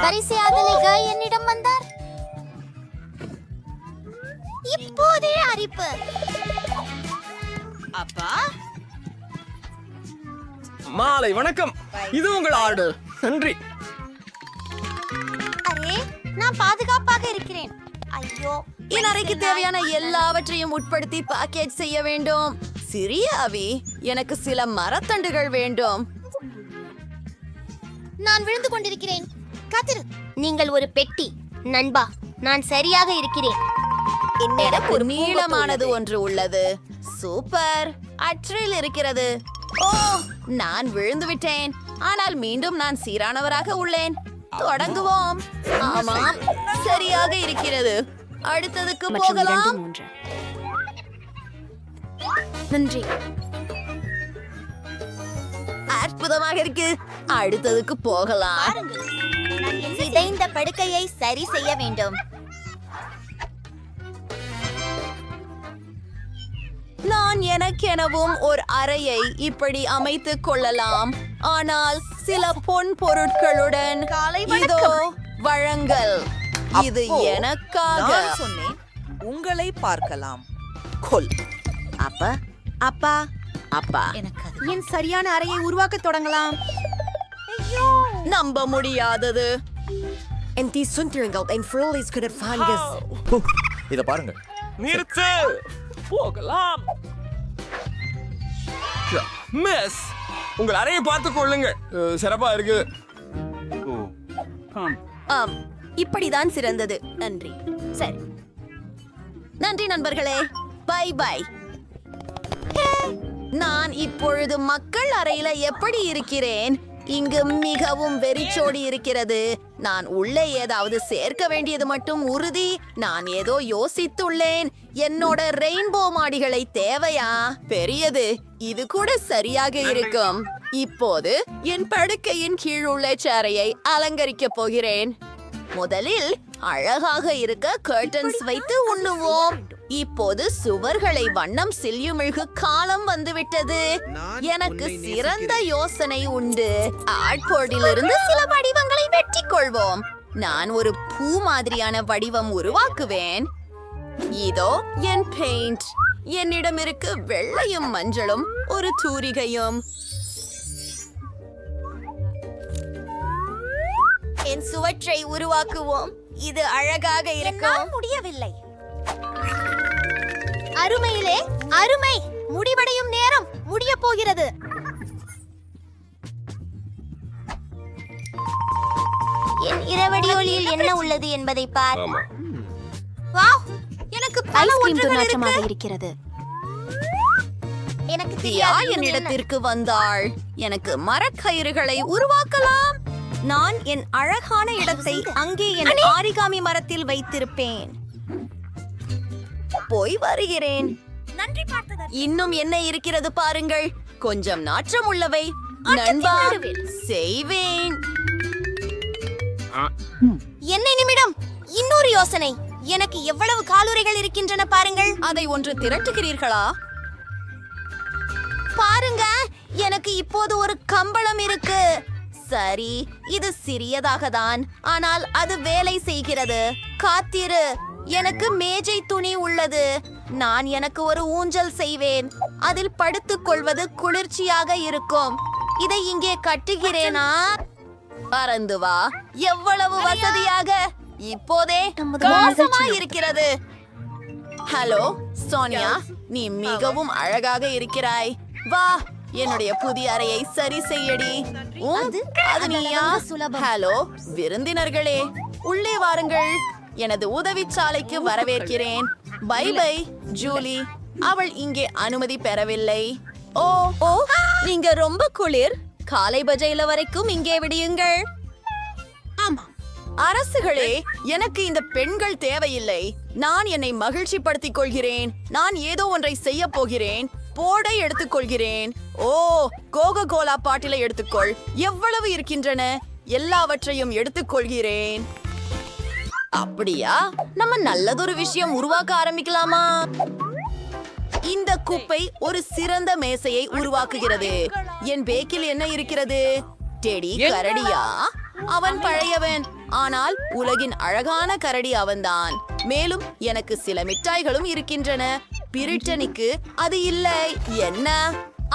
பரிசையாதலிக என்னிடம் வந்தார். இப்போதே அரிப்பு. அப்பா மாலை வணக்கம். இது உங்கள் ஆர்டர். நன்றி. அரே, நான் பாதுகாப்பாக இருக்கிறேன். ஐயோ, என் அறைக்கு தேவையான எல்லாவற்றையும் உட்படுத்தி பேக்கேஜ் செய்ய வேண்டும். சிறிய அவி, எனக்கு சில மரத்தண்டுகள் வேண்டும். நான் விழுந்து கொண்டிருக்கிறேன். காத்திரு. நீங்கள் ஒரு பெட்டி. நண்பா, நான் சரியாக இருக்கிறேன். எனக்கு ஒரு நீளமானது ஒன்று உள்ளது. சூப்பர். அற்றில் இருக்கிறது. ஓ, நான் விழுந்து விட்டேன். ஆனால் மீண்டும் நான் சீரானவராக உள்ளேன். தொடங்குவோம். ஆமாம், சரியாக இருக்கிறது. அடுத்ததுக்கு போகலாம். நன்றி. அற்புதமாக இருக்கு. அடுத்ததுக்கு போகலாம். சிதைந்த படுக்கையை சரி செய்ய வேண்டும். நான் எனக்கெனவும் ஒரு அறையை இப்படி அமைத்துக் கொள்ளலாம். ஆனால் சில பொன் பொருட்களுடன் இதோ வழங்கல். இது எனக்காக. சொன்னேன் உங்களை பார்க்கலாம். கொல். அப்பா அப்பா அப்பா, என் சரியான அறையை உருவாக்க தொடங்கலாம். நம்ப முடியாதது. இத பாருங்க. நிறுத்து. போகலாம். மிஸ், உங்கள் அறையை பார்த்துக் கொள்ளுங்க. சிறப்பா இருக்கு. ஆம், இப்படிதான் சிறந்தது. நன்றி. சரி, நன்றி நண்பர்களே. Bye bye. நான் இப்பொழுது மக்கள் அறையில எப்படி இருக்கிறேன்? இங்கு மிகவும் வெறிச்சோடி இருக்கிறது. நான் உள்ளே ஏதாவது சேர்க்க வேண்டியது மட்டும் உறுதி. நான் ஏதோ யோசித்துள்ளேன். என்னோட ரெயின்போ மாடிகளை தேவையா? பெரியது. இது கூட சரியாக இருக்கும். இப்போது என் படுக்கையின் கீழ் உள்ள சேரையை அலங்கரிக்க போகிறேன். முதலில் அழகாக இருக்க கர்டன்ஸ் வைத்து உண்ணுவோம். இப்போது சுவர்களை வண்ணம் சில்யுமிழ்கு காலம் வந்துவிட்டது. எனக்கு சிறந்த யோசனை உண்டு. ஆட்போர்டிலிருந்து சில வடிவங்களை வெட்டிக் கொள்வோம். நான் ஒரு பூ மாதிரியான வடிவம் உருவாக்குவேன். இதோ என் பெயிண்ட். என்னிடம் இருக்கு வெள்ளையும் மஞ்சளும் ஒரு தூரிகையும். என் சுவற்றை உருவாக்குவோம். இது அழகாக இருக்கும். முடியவில்லை. அருமையிலே அருமை. முடிவடையும் நேரம் முடிய போகிறது. என் இரவடி ஒளியில் என்ன உள்ளது என்பதை பார். வாவ், எனக்கு பல ஒன்றுகள் இருக்கிறது. எனக்கு தியா என்னிடத்திற்கு வந்தாள். எனக்கு மரக்கயிறுகளை உருவாக்கலாம். நான் என் அழகான இடத்தை அங்கே என் ஆரிகாமி மரத்தில் வைத்திருப்பேன். போய் வருகிறேன். நன்றி பார்த்ததற்கு. இன்னும் என்ன இருக்கிறது பாருங்கள். கொஞ்சம் நாற்றம் உள்ளவை. நண்பா, செய்வேன். என்ன நிமிடம். இன்னொரு யோசனை. எனக்கு எவ்வளவு காலுறைகள் இருக்கின்றன பாருங்கள். அதை ஒன்று திரட்டுகிறீர்களா? பாருங்க, எனக்கு இப்போது ஒரு கம்பளம் இருக்கு. சரி, இது சிறியதாக தான், ஆனால் அது வேலை செய்கிறது. காத்திரு, எனக்கு மேஜை துணி உள்ளது. நான் எனக்கு ஒரு ஊஞ்சல் செய்வேன். அதில் படுத்துக் கொள்வது குளிர்ச்சியாக இருக்கும். இதை இங்கே கட்டுகிறேனா? பறந்து வா. எவ்வளவு வசதியாக. இப்போதே மோசமா இருக்கிறது. ஹலோ சோனியா, நீ மிகவும் அழகாக இருக்கிறாய். வா, என்னுடைய புதிய அறையை சரி செய்யடி. அது நீயா? ஹலோ விருந்தினர்களே, உள்ளே வாருங்கள். எனது உதவிச்சாலைக்கு வரவேற்கிறேன். Bye bye Julie. அவள் இங்கே அனுமதி பெறவில்லை. ஓ ஓ, நீங்க ரொம்ப குளிர். காலை பஜையில வரைக்கும் இங்கே விடியுங்கள். ஆமா அரசுகளே, எனக்கு இந்த பெண்கள் தேவையில்லை. நான் என்னை மகிழ்ச்சிப்படுத்திக் கொள்கிறேன். நான் ஏதோ ஒன்றை செய்ய போகிறேன். போடை எடுத்துக்கொள்கிறேன். ஓ, கோகோ கோலா பாட்டிலை எடுத்துக்கொள். எவ்வளவு இருக்கின்றன? எல்லாவற்றையும் எடுத்துக்கொள்கிறேன். அப்படியா? நம்ம நல்லதொரு விஷயம் உருவாக்க ஆரம்பிக்கலாமா? இந்த குப்பை ஒரு சிறந்த மேசையை உருவாக்குகிறது. என் பேக்கில் என்ன இருக்கிறது? டெடி கரடியா? அவன் பழையவன், ஆனால் உலகின் அழகான கரடி அவன்தான். மேலும் எனக்கு சில மிட்டாய்களும் இருக்கின்றன. பிரிட்டனிக்கு அது இல்லை. என்ன?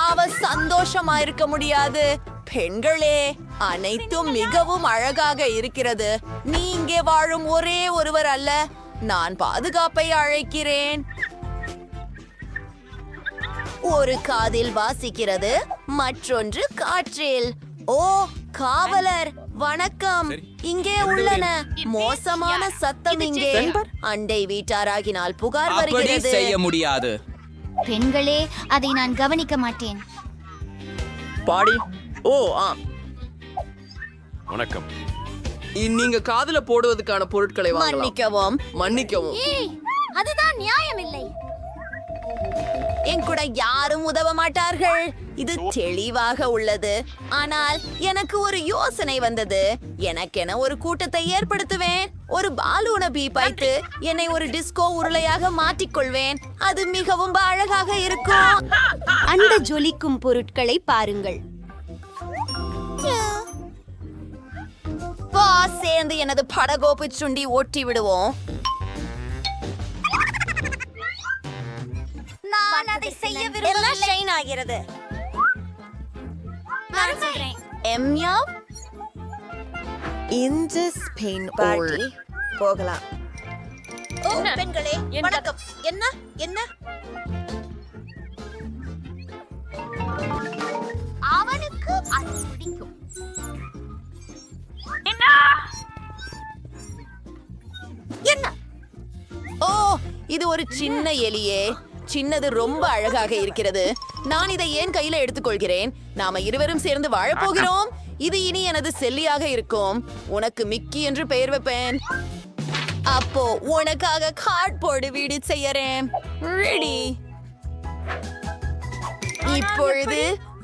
அவ சந்தோஷமா இருக்க முடியாது. பெண்களே, அனைத்தும் மிகவும் அழகாக இருக்கிறது. நீ இங்கே வாழும் ஒரே ஒருவர் அல்ல. நான் பாதுகாப்பை அழைக்கிறேன். ஒரு காதில் வாசிக்கிறது, மற்றொன்று காற்றில். ஓ, காவலர், வணக்கம். இங்கே உள்ளன. மோசமான சத்தம் இங்கே. அண்டை வீட்டாராகினால் புகார் வருகிறது. செய்ய முடியாது. பெண்களே, அதை நான் கவனிக்க மாட்டேன். பாடி. ஓ ஆம். வணக்கம். நீங்க காதுல போடுவதற்கான பொருட்களை வாங்கலாம். மன்னிக்கவும். மன்னிக்கவும். அதுதான் நியாயமில்லை. என் கூட யாரும் உதவ மாட்டார்கள். இது தெளிவாக உள்ளது. ஆனால் எனக்கு ஒரு யோசனை வந்தது. எனக்கென ஒரு கூட்டத்தை ஏற்படுத்துவேன். ஒரு பாலூன பீப்பாய்த்து என்னை ஒரு டிஸ்கோ உருளையாக மாற்றிக்கொள்வேன். அது மிகவும் அழகாக இருக்கும். அந்த ஜொலிக்கும் பொருட்களை பாருங்கள். வா, சேர்ந்து எனது படகோப்பு சுண்டி ஒட்டி விடுவோம். நான் அதை செய்ய விரும்பவில்லை. எம்யா, இந்த ஸ்பெயின் பார்ட்டி போகலாம். ஓ பெண்களே, வணக்கம். என்ன என்ன? அவனுக்கு அது பிடிக்கும். என்ன? ஓ, இது ஒரு சின்ன எலியே. சின்னது ரொம்ப அழகாக இருக்கிறது. நான் இதை ஏன் கையில எடுத்துக்கொள்கிறேன்? நாம இருவரும் சேர்ந்து வாழப்போகிறோம். இது இனி எனது செல்லியாக இருக்கும். உனக்கு மிக்கி என்று பெயர் வைப்பேன். அப்போ உனக்காக கார்ட்போர்டு வீடு செய்யறேன். ரெடி. இப்பொழுது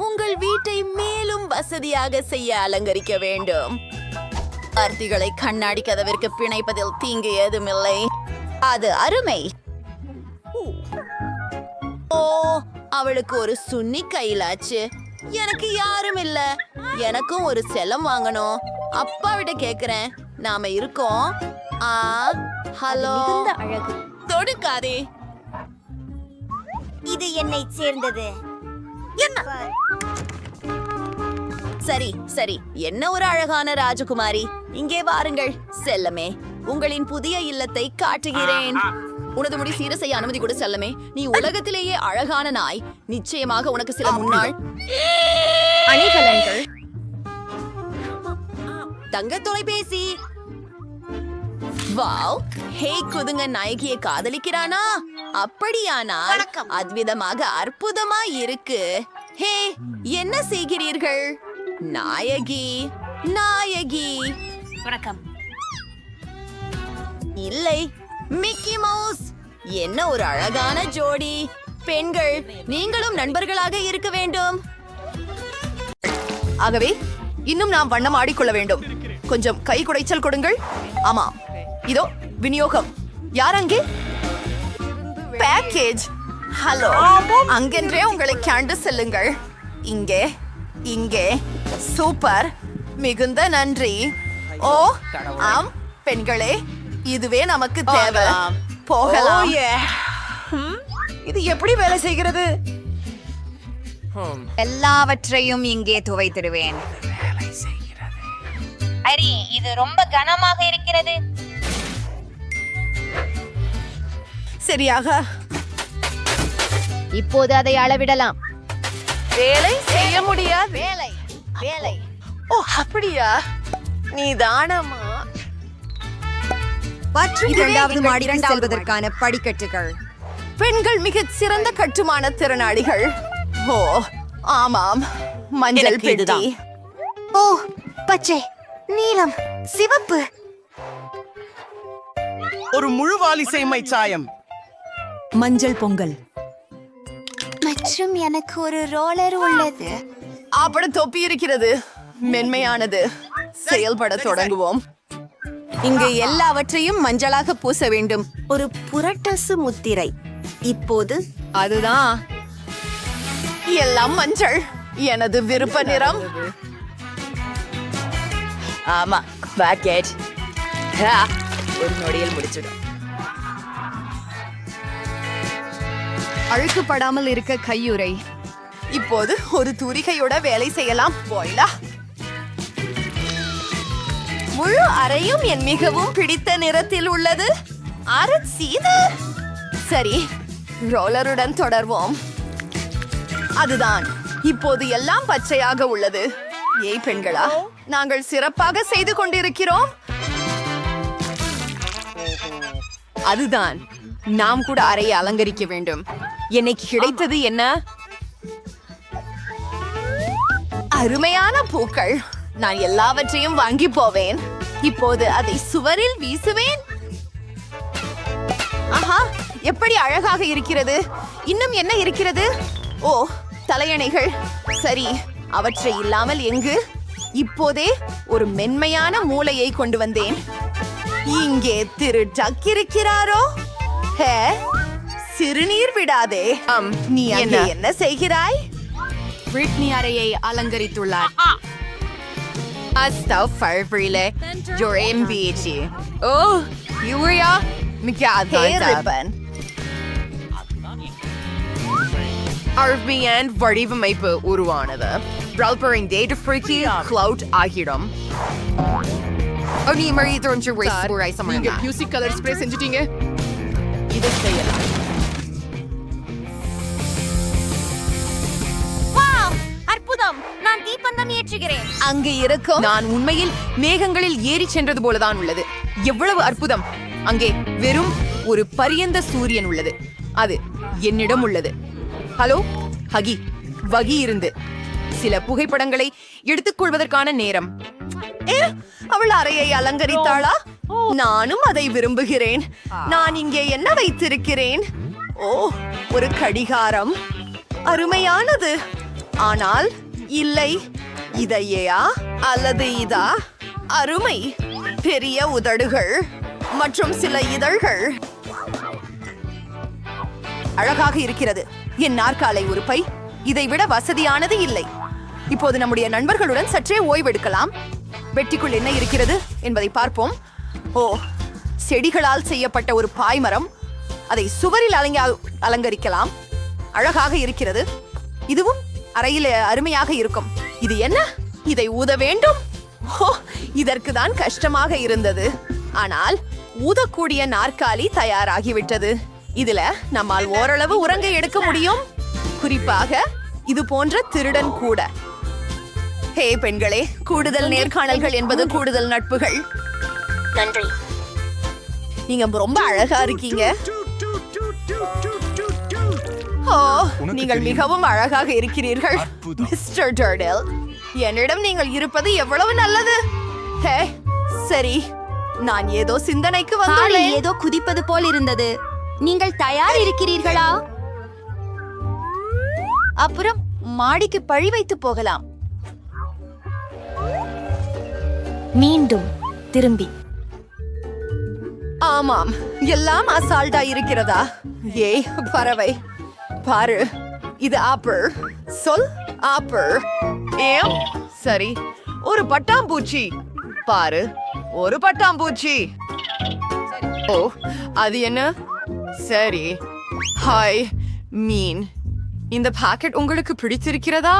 உங்கள் வீட்டை மேலும் வசதியாக செய்ய அலங்கரிக்க வேண்டும். வார்த்தைகளை கண்ணாடி கதவிற்கு பிணைப்பதில் தீங்கு ஏதுமில்லை. அது அருமை. ஓ, அவளுக்கு ஒரு சுன்னி கையிலாச்சு. எனக்கு யாரும் இல்ல. எனக்கும் ஒரு செல்லம் வாங்கணும். அப்பாவிட்ட கேக்குறேன். நாம இருக்கோம். ஹலோ. அழகு. தொடுக்காதே. இது என்னை சேர்ந்தது. என்ன? சரி சரி, என்ன ஒரு அழகான ராஜகுமாரி. இங்கே வாருங்கள் செல்லமே. உங்களின் புதிய இல்லத்தை காட்டுகிறேன். உனது முடி சீர செய்ய அனுமதி கொடு செல்லமே. நீ உலகத்திலேயே அழகான நாய். நிச்சயமாக உனக்கு சில முன்னாள் அணிகலன்கள். தங்க தொலைபேசி. வாவ், ஹே குதுங்க நாயகியை காதலிக்கிறானா? அப்படியானால் அத்விதமாக அற்புதமா இருக்கு. ஹே, என்ன செய்கிறீர்கள்? நாயகி நாயகி. வணக்கம். இல்லை, மிக்கி மவுஸ். என்ன ஒரு அழகான ஜோடி. பெண்கள், நீங்களும் நண்பர்களாக இருக்க வேண்டும். ஆகவே இன்னும் நாம் வண்ணம் ஆடிக்கொள்ள வேண்டும். கொஞ்சம் கை குடைச்சல் கொடுங்கள். ஆமா, இதோ விநியோகம். யார் அங்கே? பேக்கேஜ். ஹலோ, அங்கென்றே உங்களை கேண்டு செல்லுங்கள். இங்கே இங்கே. சூப்பர், மிகுந்த நன்றி. ஓ ஆம் பெண்களே, இதுவே நமக்கு தேவை. போகலாம். இது எப்படி வேலை செய்கிறது? எல்லாவற்றையும் இங்கே துவைத்திடுவேன். அரி, இது ரொம்ப கனமாக இருக்கிறது. சரியாக. இப்போது அதை அளவிடலாம். வேலை செய்ய முடியாது. வேலை வேலை. ஓ அப்படியா? நீ தானமா? மற்றும் இதுவே இரண்டாவது எங்கள் மாடிக்கு இரண்டாவது செல்வதற்கான படிக்கட்டுகள். பெண்கள் மிகச் சிறந்த கட்டுமான திறனாளிகள். ஓ ஆமாம், மஞ்சள் பெட்டி. ஓ, பச்சை, நீலம், சிவப்பு. ஒரு முழு வாலிசைமை சாயம். மஞ்சள் பொங்கல். மற்றும் எனக்கு ஒரு ரோலர் உள்ளது. அப்பட தொப்பி இருக்கிறது. மென்மையானது. செயல்பட தொடங்குவோம். இங்கு எல்லாவற்றையும் மஞ்சளாக பூச வேண்டும். ஒரு புரட்டசு முத்திரை. இப்போது அதுதான், எல்லாம் மஞ்சள். எனது விருப்ப நிறம். ஆமா பாக்கெட் ஒரு நொடியில் முடிச்சிடும். அழுக்குப்படாமல் இருக்க கையுறை. இப்போது ஒரு தூரிகையோட வேலை செய்யலாம். போயிலா முழு அறையும் என் மிகவும் பிடித்த நிறத்தில் உள்ளது. அரசீது சரி, ரோலருடன் தொடர்வோம். அதுதான், இப்போது எல்லாம் பச்சையாக உள்ளது. ஏய் பெண்களா, நாங்கள் சிறப்பாக செய்து கொண்டிருக்கிறோம். அதுதான், நாம் கூட அறையை அலங்கரிக்க வேண்டும். எனக்கு கிடைத்தது என்ன? அருமையான பூக்கள். நான் எல்லாவற்றையும் வாங்கி போவேன். இப்போது அதை சுவரில் வீசுவேன். ஆஹா, எப்படி அழகாக இருக்கிறது. இன்னும் என்ன இருக்கிறது? ஓ, தலையணைகள். சரி, அவற்றை இல்லாமல் எங்கு? இப்போதே ஒரு மென்மையான மூளையை கொண்டு வந்தேன். இங்கே திரு டக் இருக்கிறாரோ? ஹே, சிறுநீர் விடாதே. நீ அங்கே என்ன செய்கிறாய்? பிரிட்னி அறையை அலங்கரித்துள்ளார். வடிவமைப்பு உருவானது. ஆகிடும். நீங்க மியூசிக் கலர் ஸ்ப்ரே செஞ்சிட்டீங்க. இதை செய்யலாம். அற்புதம்! நான் தீப்பந்தம் ஏற்றுகிறேன். அங்கு இருக்கும். நான் உண்மையில் மேகங்களில் ஏறி சென்றது போலதான் உள்ளது. எவ்வளவு அற்புதம்! அங்கே வெறும் ஒரு பரியந்த சூரியன் உள்ளது. அது என்னிடம் உள்ளது. ஹலோ ஹகி, வகி இருந்து சில புகைப்படங்களை எடுத்துக்கொள்வதற்கான நேரம். அவள் அறையை அலங்கரித்தாளா? நானும் அதை விரும்புகிறேன். நான் இங்கே என்ன வைத்திருக்கிறேன்? ஓ, ஒரு கடிகாரம். அருமையானது. ஆனால் இல்லை, இதையா அல்லது இதா? அருமை. பெரிய உதடுகள் மற்றும் சில இதழ்கள். அழகாக இருக்கிறது. என் நாற்காலை உறுப்பை இதை விட வசதியானது இல்லை. இப்போது நம்முடைய நண்பர்களுடன் சற்றே ஓய்வெடுக்கலாம். பெட்டிக்குள் என்ன இருக்கிறது என்பதை பார்ப்போம். ஓ, செடிகளால் செய்யப்பட்ட ஒரு பாய்மரம். அதை சுவரில் அலங்கரிக்கலாம். அழகாக இருக்கிறது. இதுவும் அறையில் அருமையாக இருக்கும். இது என்ன? இதை ஊத வேண்டும். ஓ, இதற்கு தான் கஷ்டமாக இருந்தது. ஆனால் ஊதக்கூடிய நாற்காலி தயாராகிவிட்டது. இதுல நம்மால் ஓரளவு உறங்க எடுக்க முடியும். குறிப்பாக இது போன்ற திருடன் கூட. ஹே பெண்களே, கூடுதல் நேர்காணல்கள் என்பது கூடுதல் நட்புகள். நன்றி. நீங்க ரொம்ப அழகா இருக்கீங்க. ஓ, நீங்கள் மிகவும் அழகாக இருக்கிறீர்கள் மிஸ்டர் டர்டில். என்னிடம் நீங்கள் இருப்பது எவ்வளவு நல்லது. ஹே, சரி, நான் ஏதோ சிந்தனைக்கு வந்துள்ளேன். ஏதோ குதிப்பது போல் இருந்தது. நீங்கள் தயார் இருக்கிறீர்களா? அப்புறம் மாடிக்கு பழி வைத்து போகலாம். மீண்டும் திரும்பி. ஆமாம், எல்லாம் அசால்ட்டா இருக்கிறதா? ஏய் பறவை, பாரு, இது ஆப்பிள். சொல் ஆப்பிள். ஏம் சரி, ஒரு பட்டாம்பூச்சி. பாரு, ஒரு பட்டாம்பூச்சி. ஓ, அது என்ன? சரி, ஹாய் மீன். இந்த பாக்கெட் உங்களுக்கு பிடித்திருக்கிறதா?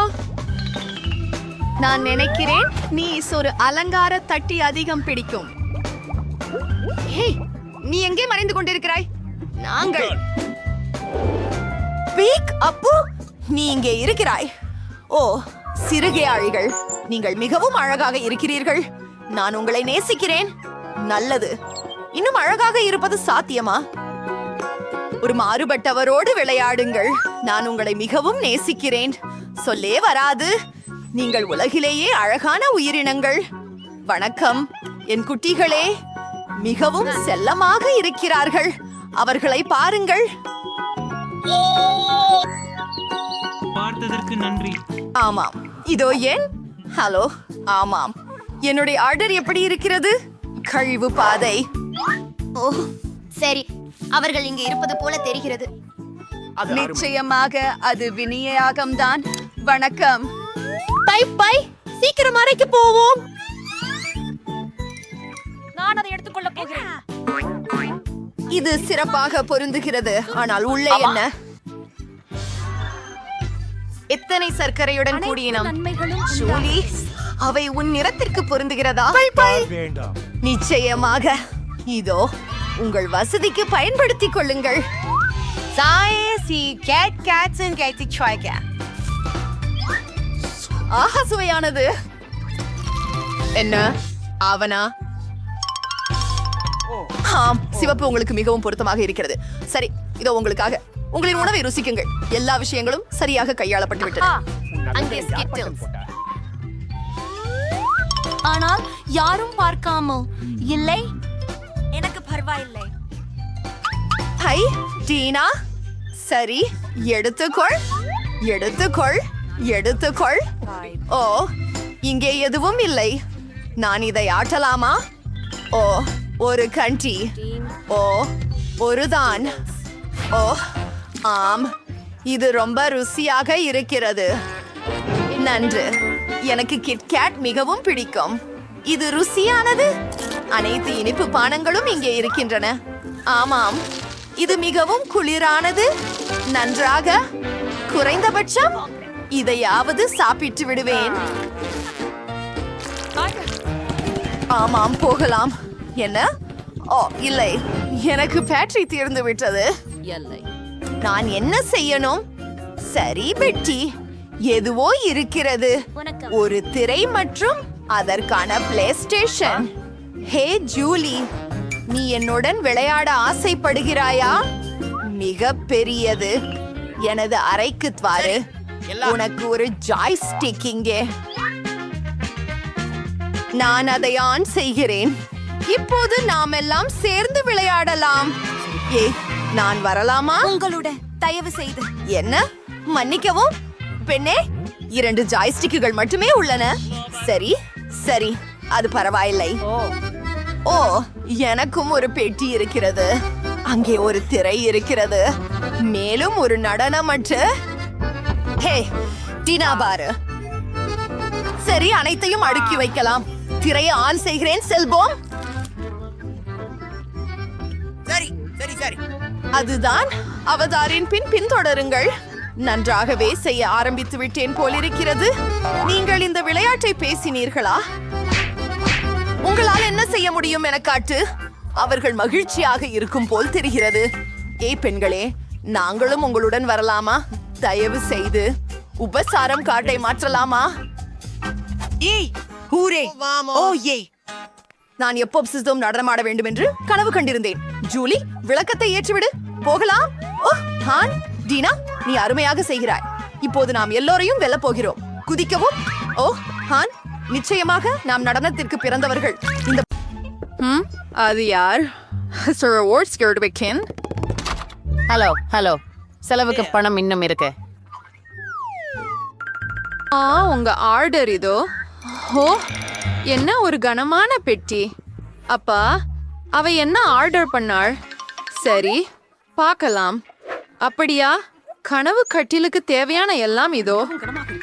நான் நினைக்கிறேன் நீ ஒரு அலங்கார தட்டி அதிகம் பிடிக்கும். ஹே, நீ எங்கே மறைந்து கொண்டிருக்கிறாய்? நாங்கள் பீக் அப்பு, நீ இங்கே இருக்கிறாய். ஓ, சிறுகையாழிகள், நீங்கள் மிகவும் அழகாக இருக்கிறீர்கள். நான் உங்களை நேசிக்கிறேன். நல்லது. இன்னும் அழகாக இருப்பது சாத்தியமா? ஒரு மாறுபட்டவரோடு விளையாடுங்கள். நான் உங்களை மிகவும் நேசிக்கிறேன். சொல்லே வராது. நீங்கள் உலகிலேயே அழகான உயிரினங்கள். வணக்கம் என் குட்டிகளே. மிகவும் செல்லமாக இருக்கிறார்கள். அவர்களை பாருங்கள். பார்த்ததற்கு நன்றி. ஆமாம், இதோ ஏன். ஹலோ. ஆமாம், என்னுடைய ஆர்டர் எப்படி இருக்கிறது? கழிவு பாதை. ஓ, சரி, அவர்கள் இங்கே இருப்பது போல தெரிகிறது. நிச்சயமாக அது விநியோகம்தான். வணக்கம். பை பை, சீக்கிரம் அறைக்கு போவோம். இது சிறப்பாக பொருந்துகிறது. ஆனால் உள்ளே என்ன? எத்தனை சர்க்கரையுடன் கூடியனம். ஜூலி, அவை உன் நிறத்திற்கு பொருந்துகிறதா? நிச்சயமாக. இதோ உங்கள் வசதிக்கு பயன்படுத்திக் கொள்ளுங்கள். ஆஹா, சுவையானது. என்ன ஆவனா? ஆம், சிவப்பு உங்களுக்கு மிகவும் பொருத்தமாக இருக்கிறது. சரி, இதோ உங்களுக்காக. உங்களின் உணவை ருசிக்குங்கள். எல்லா விஷயங்களும் சரியாக கையாளப்பட்டு விட்டன. அங்கே Skittles. ஆனால் யாரும் பார்க்காமோ இல்லை. எனக்கு பரவாயில்லை. ஹை டீனா, சரி, எடுத்துக்கொள், எடுத்துக்கொள், எடுத்துக்கொள். ஓ, இங்கே எதுவும் இல்லை. நான் இதை ஆட்டலாமா? ஓ, ஒரு கண்டி. ஓ, ஒருதான். ஓ, ஆம், இது ரொம்ப ருசியாக இருக்கிறது. நன்று. எனக்கு கிட்கேட் மிகவும் பிடிக்கும். இது ருசியானது. அனைத்து இனிப்பு பானங்களும் இங்கே இருக்கின்றன. ஆமாம், இது மிகவும் குளிரானது. நன்றாக. குறைந்தபட்சம் இதையாவது சாப்பிட்டு விடுவேன். ஆமாம், போகலாம். என்ன? ஓ, இல்லை, எனக்கு பேட்டரி தீர்ந்து விட்டது. நான் என்ன செய்யணும்? சரி பெட்டி, எதுவோ இருக்கிறது. ஒரு திரை மற்றும் அதற்கான பிளே ஸ்டேஷன். ஹே ஜூலி, நீ என்னுடன் விளையாட ஆசைப்படுகிறாயா? மிக பெரியது. எனது அறைக்கு வாரு. உனக்கு ஒரு ஜாய்ஸ்டிக் இங்கே. நான் அதை ஆன் செய்கிறேன். இப்போது நாம் எல்லாம் சேர்ந்து விளையாடலாம். நான் வரலாமா? உங்களோட தயவு செய்து. என்ன? மன்னிக்கவும் பெண்ணே, 2 ஜாய்ஸ்டிக்குகள் மட்டுமே உள்ளன. சரி சரி, அது பரவாயில்லை. ஓ, எனக்கும் ஒரு பெட்டி இருக்கிறது. அங்கே ஒரு திரை இருக்கிறது. மேலும் ஒரு நடனமற்று. ஹே டீனா, பாரு. சரி, அனைத்தையும் அடுக்கி வைக்கலாம். திரையை ஆன் செய்கிறேன். செல்வோம். சரி சரி சரி. அதுதான். அவதாரின் பின்தொடருங்கள். நன்றாகவே செய்ய ஆரம்பித்து விட்டேன் போலிருக்கிறது. நீங்கள் இந்த விளையாட்டை பேசினீர்களா? உங்களால் என்ன செய்ய முடியும் என காட்டு. அவர்கள் மகிழ்ச்சியாக இருக்கும் போல் தெரிகிறது. பெண்களே, நாங்களும் உங்களுடன் வரலாமா? தயவு செய்து உபசாரம் காட்டை மாற்றலாமா? ஏய் ஹூரே. ஓ ஏய். நான் எப்போதும் நடனமாட வேண்டும் என்று கனவு கண்டிருந்தேன். ஜூலி, விளக்கத்தை ஏற்றிவிடு. போகலாம். ஓ, ஹான், டீனா, நீ அருமையாக செய்கிறாய். இப்போது நாம் எல்லோரையும் வெல்ல போகிறோம். குதிக்கவும். ஓ, ஹான், நிச்சயமாக நாம் நடனத்திற்கு பிறந்தவர்கள். இந்த அது யார்? ஹலோ ஹலோ, செலவுக்கு பணம் இன்னும் இருக்கு. உங்க ஆர்டர் இதோ. ஓ, என்ன ஒரு கனமான பெட்டி. அப்பா, அவ என்ன ஆர்டர் பண்ணாள்? சரி, பார்க்கலாம். அப்படியா? கனவு கட்டிலுக்கு தேவையான எல்லாம் இதோ.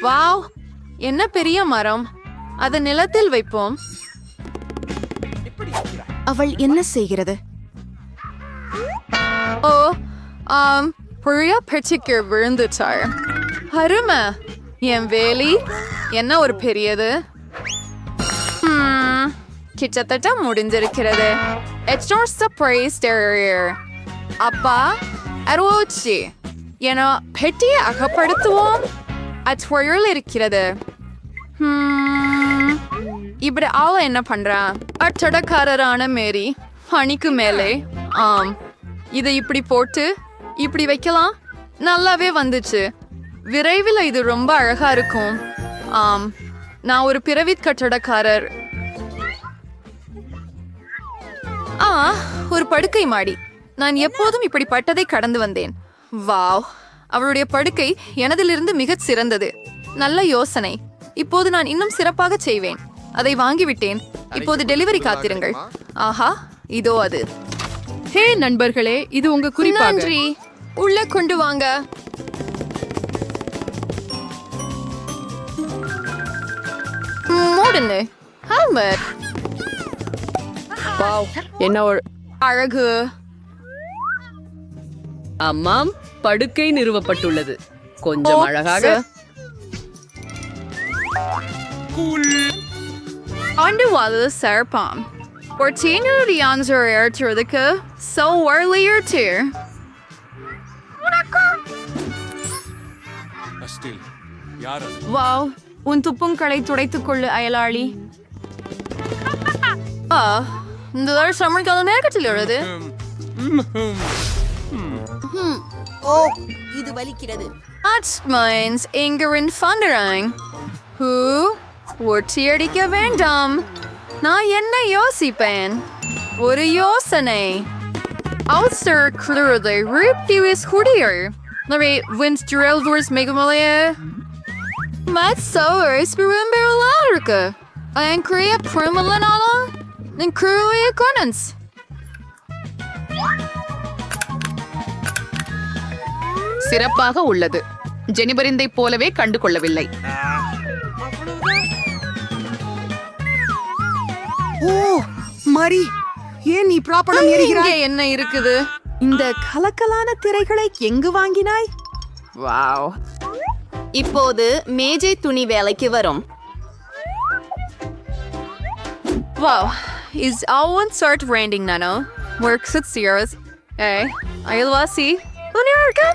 வாவ், என்ன பெரிய மரம். அதை நிலத்தில் வைப்போம். அவள் என்ன செய்கிறது? ஓ, புழியா பெட்டிக்கு விழுந்துட்டாள். அருமை. என் வேலி என்ன ஒரு பெரியது. கிட்டத்தட்ட முடிஞ்சிருக்கிறது. அப்பா, அருச்சி. என பெட்டியை அகப்படுத்துவோம். அச்சுவையில் இருக்கிறது. இப்படி அவ என்ன பண்றா? அட்டடக்காரரான மேரி பணிக்கு மேலே. ஆம், இதை இப்படி போட்டு இப்படி வைக்கலாம். நல்லாவே வந்துச்சு. விரைவில் இது ரொம்ப அழகா இருக்கும். ஆம், நான் ஒரு பிறவி கட்டடக்காரர். ஒரு படுக்கை மாடி. நான் எப்போதும் இப்படிப்பட்டதை கடந்து வந்தேன். வாவ், அவளுடைய படுக்கை எனதிலிருந்து மிகச் சிறந்தது. நல்ல யோசனை. இப்போது நான் இன்னும் சிறப்பாக செய்வேன். அதை வாங்கிவிட்டேன். இப்போது டெலிவரி காத்திருங்கள். ஆஹா, இதோ அது. ஹே நண்பர்களே, இது உங்க குறிப்பாக. நன்றி. உள்ள கொண்டு வாங்க. மூடுன்னு. ஹல்மர். வாவ், என்ன ஒரு அழகு. அம்மாம், படுக்கை நிறுவப்பட்டுள்ளது. கொஞ்சம் அழகாக. Underwater serpam. Portino the answer air to the so earlier too. Still யார் அது? வாவ், உன் துப்புங்களை துடைத்துக் கொள்ளு அயலாளி. இந்த சமர்கால நேரத்தில் எழுது. ஓ இது வலிக்கிறது. That means Ingrid Funderang. Who? ஒட்டியடிக்க வேண்டாம். நான் என்ன யோசிப்பேன்? ஒரு யோசனை. Auster clearly Rupius Hudier. Larry wins Geraldors Megamalaye. Mats so Esperumber Larka. And Korea Primalanala. And Korea Conans. சிறப்பாக உள்ளது. ஜெனிபரிந்தை போலவே கண்டு கொள்ளவில்லை. ஓ மரி, ஏன் நீ ப்ராப்பரம் இங்கே எரிகிறாய்? என்ன இருக்குது? இந்த கலக்கலான திரைகளை எங்கு வாங்கினாய்? வாவ். இப்போது மேஜை துணி வேலைக்கு வரும். Wow, is all one sort rending nano? Works at Sears. Hey, Ayalwasi. Unirka?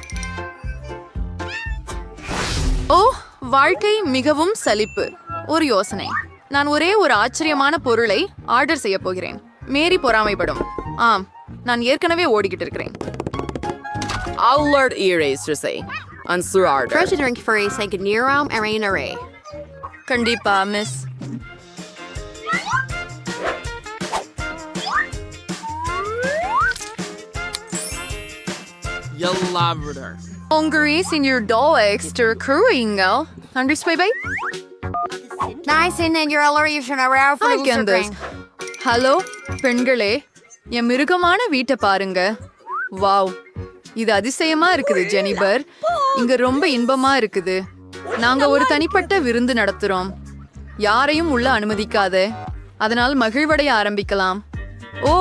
Oh, வாழ்க்கை மிகவும் சலிப்பு. ஒரு யோசனை. நான் ஒரே ஒரு ஆச்சரியமான பொருளை ஆர்டர் செய்ய போகிறேன். மேரி பொறாமைப்படும். ஆம், நான் ஏற்கனவே ஓடிக்கிட்டு இருக்கிறேன். Allard Eraser Ansurard. Drink for a second year arena array. கண்டிப்பா miss. எல்லாவிடர். Hungary senior doll extra crewingo. Understand by? Nice and you're already around for I can this. Hello பெண்களே, என் மிருகமான வீட்டை பாருங்க. வாவ், இது அதிசயமா இருக்குது ஜெனிபர். இங்க ரொம்ப இன்பமா இருக்குது. நாங்க ஒரு தனிப்பட்ட விருந்து நடத்துறோம். யாரையும் உள்ள அனுமதிக்காத. அதனால் மகிழ்வடைய ஆரம்பிக்கலாம். ஓ,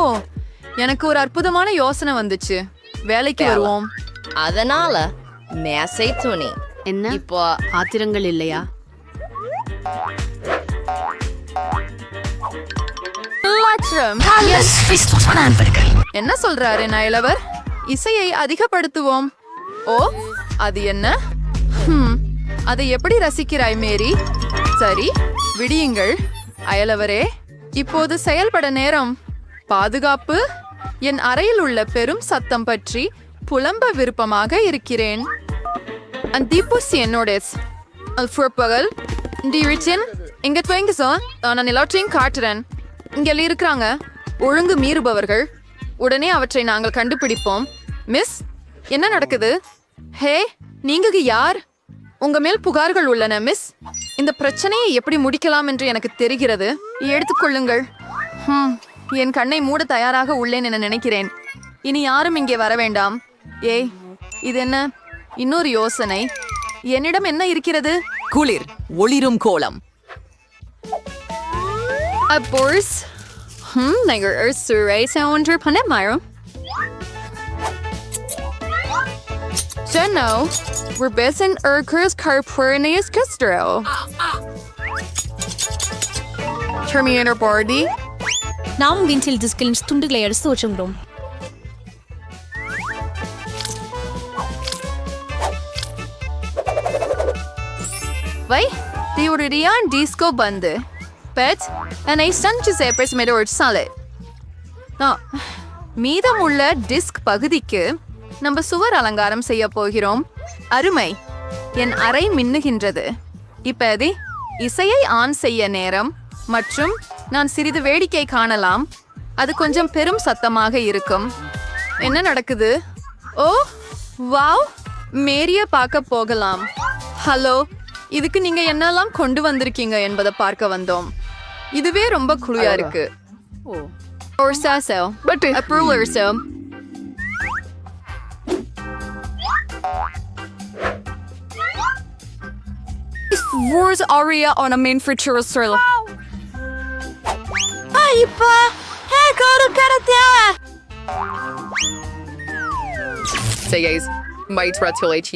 எனக்கு ஒரு அற்புதமான யோசனை வந்துச்சு. வேலைக்கு வருவோம். அதனால மேசை துணி. என்ன? இப்போ ஆத்திரங்கள் இல்லையா? என்ன சொல்றாரு நயலவர்? இசையை அதிகப்படுத்துவோம். ஓ, அது என்ன? அதை எப்படி ரசிக்கிறாய் மேரி? சரி, விடியுங்கள் அயலவரே. இப்போது செயல்பட நேரம். பாதுகாப்பு. என் அறையில் உள்ள பெரும் சத்தம் பற்றி புலம்ப விருப்பமாக இருக்கிறேன். அந்திப்புஸ் என்னோடஸ் அல்ஃபுர்பகல் டிரிச்சன் இங்க துவங்கிசோ. நான் எல்லாத்தையும் காட்டுறேன். இங்க இருக்கிறாங்க ஒழுங்கு மீறுபவர்கள். உடனே அவற்றை நாங்கள் கண்டுபிடிப்போம். மிஸ், என்ன நடக்குது? ஹே, நீங்க யார்? உங்க மேல் புகார்கள் உள்ளன மிஸ். இந்த பிரச்சனையை எப்படி முடிக்கலாம் என்று எனக்கு தெரிகிறது. எடுத்துக்கொள்ளுங்கள். என் கண்ணை மூட தயாராக உள்ளேன் என நினைக்கிறேன். இனி யாரும் இங்கே வர வேண்டாம். ஏய், இது என்ன? இன்னொரு யோசனை. என்னிடம் என்ன இருக்கிறது? குளிர் ஒளிரும் கோலம். Boris. Nager Surai Sounder Panetmyro. Jenno, we're based in Urkers Carpurnius Castro. Terminator Bardi. நாம் வின்சில் டிஸ்கிலின் துண்டுகளை எடுத்து வச்சுக்கிறோம். Vai, Theodorian Disco Bande. Pet, and I sent you separate medor salad. மீதமுள்ள டிஸ்க் பகுதிக்கு நம்ம சுவர் அலங்காரம் செய்ய போகிறோம். அருமை. என் அறை மின்னுகின்றது. இப்போது இசையை ஆன் செய்ய நேரம் மற்றும் நான் சிறிது வேடிக்கை காணலாம். அது கொஞ்சம் பெரும் சத்தமாக இருக்கும். என்ன நடக்குது? ஓ, வாவ், மேரிய பார்க்க போகலாம். ஹலோ, இதுக்கு நீங்க என்னெல்லாம் கொண்டு வந்திருக்கீங்க என்பதை பார்க்க வந்தோம். இதுவே ரொம்ப குளியா இருக்கு. Or sasso, but a ruler so. Wars aria on a main for churrasco. இப்ப ஹே கோடு கடத்தியா? Sayes, might ratulate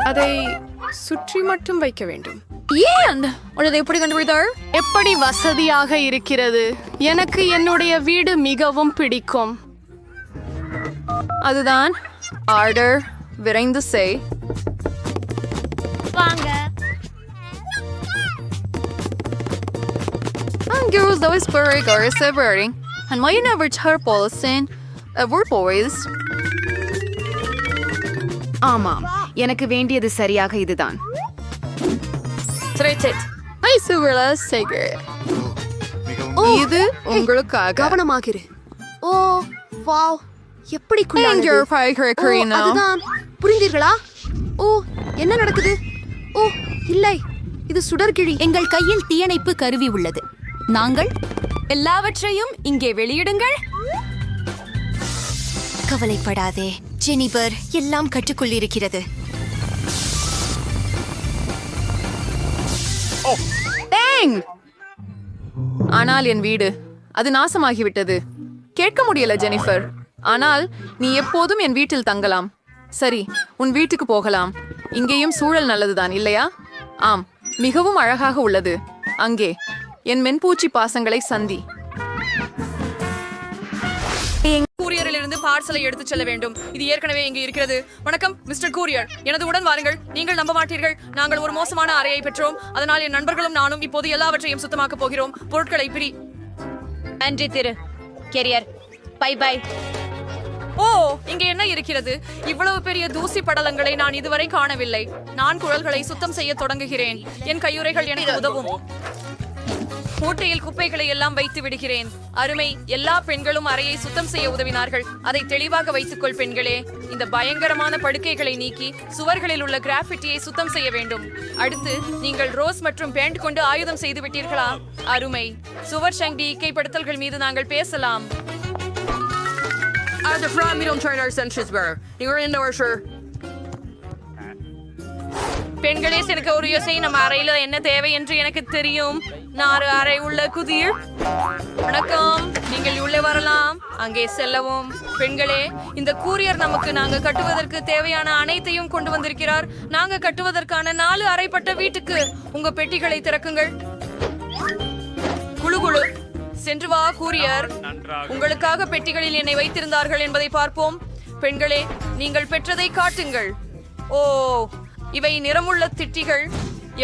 அதை சுற்றி மட்டும் வைக்க வேண்டும். ஏன் உனது எப்படி கண்டுபிடித்தாள்? எப்படி வசதியாக இருக்கிறது. எனக்கு என்னுடைய வீடு மிகவும் பிடிக்கும். அதுதான் ஆர்டர். விரைந்து செய். வாங்க. Girls, those very girls are wearing. And why you never tell Paulson? We're boys. ஆமாம், எனக்கு வேண்டியது சரியாக இதுதான். Hi, Suvala Sager. இது உங்களுக்காக. கவனமாகிரு. ஓ வாவ், எப்படி Anger fire Karina. அதுதான். புரிந்தீர்களா? ஓ, என்ன நடக்குது? ஓ, இல்லை, இது சுடர்கிழி. எங்கள் கையில் தீயணைப்பு கருவி உள்ளது. நாங்கள் எல்லாவற்றையும் இங்கே வெளியிடுங்கள். கவலைப்படாதே ஜெனிபர், எல்லாம் கட்டுக்குள் இருக்கிறது. ஆனால் என் வீடு அது நாசமாகிவிட்டது. கேட்க முடியல ஜெனிஃபர். ஆனால் நீ எப்போதும் என் வீட்டில் தங்கலாம். சரி, உன் வீட்டுக்கு போகலாம். இங்கேயும் சூழல் நல்லதுதான் இல்லையா? ஆம், மிகவும் அழகாக உள்ளது. அங்கே என் மென்பூச்சி பாசங்களை சந்தி. கூரியரிலிருந்து பார்சலை எடுத்துச் செல்ல வேண்டும். இது ஏற்கனவே இங்கு இருக்கிறது. வணக்கம் மிஸ்டர் கூரியர், எனது உடன் வாருங்கள். நீங்கள் நம்ப மாட்டீர்கள், நாங்கள் ஒரு மோசமான அறையை பெற்றோம். அதனால் என் நண்பர்களும் நானும் இப்போது எல்லாவற்றையும் சுத்தமாக்க போகிறோம். பொருட்களை பிரி. நன்றி திரு கெரியர். Bye bye. ஓ, இங்கே என்ன இருக்கிறது? இவ்வளவு பெரிய தூசி படலங்களை நான் இதுவரை காணவில்லை. நான் குழல்களை சுத்தம் செய்ய தொடங்குகிறேன். என் கையுறைகள் எனக்கு உதவும். மூட்டையில் குப்பைகளை எல்லாம் வைத்து விடுகிறேன். அருமை. எல்லா பெண்களும் அறையை சுத்தம் செய்ய உதவினார்கள். அதை தெளிவாக வைத்துக்கொள் பெண்களே. இந்த பயங்கரமான படுக்கைகளை நீக்கி சுவர்களில் உள்ள கிராஃபிட்டியை சுத்தம் செய்ய வேண்டும். அடுத்து நீங்கள் ரோஸ் மற்றும் பேண்ட் கொண்டு ஆயுதம் செய்து விட்டீர்களா? அருமை. சுவர் சங்கி இக்கைப்படுத்தல்கள் மீது நாங்கள் பேசலாம். பெண்களே, எனக்கு ஒரு யோசனை. நம்ம அறையில என்ன தேவை என்று எனக்கு தெரியும். 4 அறை உள்ள குதிர். வணக்கம், நீங்கள் உள்ளே வரலாம். அங்கே செல்லவும். பெண்களே, இந்த கூரியர் நமக்கு நாங்க கட்டுவதற்கு தேவையான அனைத்தையும் கொண்டு வந்திருக்கிறார். நாங்க கட்டுவதற்கான 4 அறைப்பட்ட வீட்டுக்கு உங்க பெட்டிகளை திறக்குங்கள். குழு குழு சென்று வா கூரியர். உங்களுக்காக பெட்டிகளில் என்னை வைத்திருந்தார்கள் என்பதை பார்ப்போம். பெண்களே, நீங்கள் பெற்றதை காட்டுங்கள். ஓ, இவை நிறமுள்ள திட்டிகள்.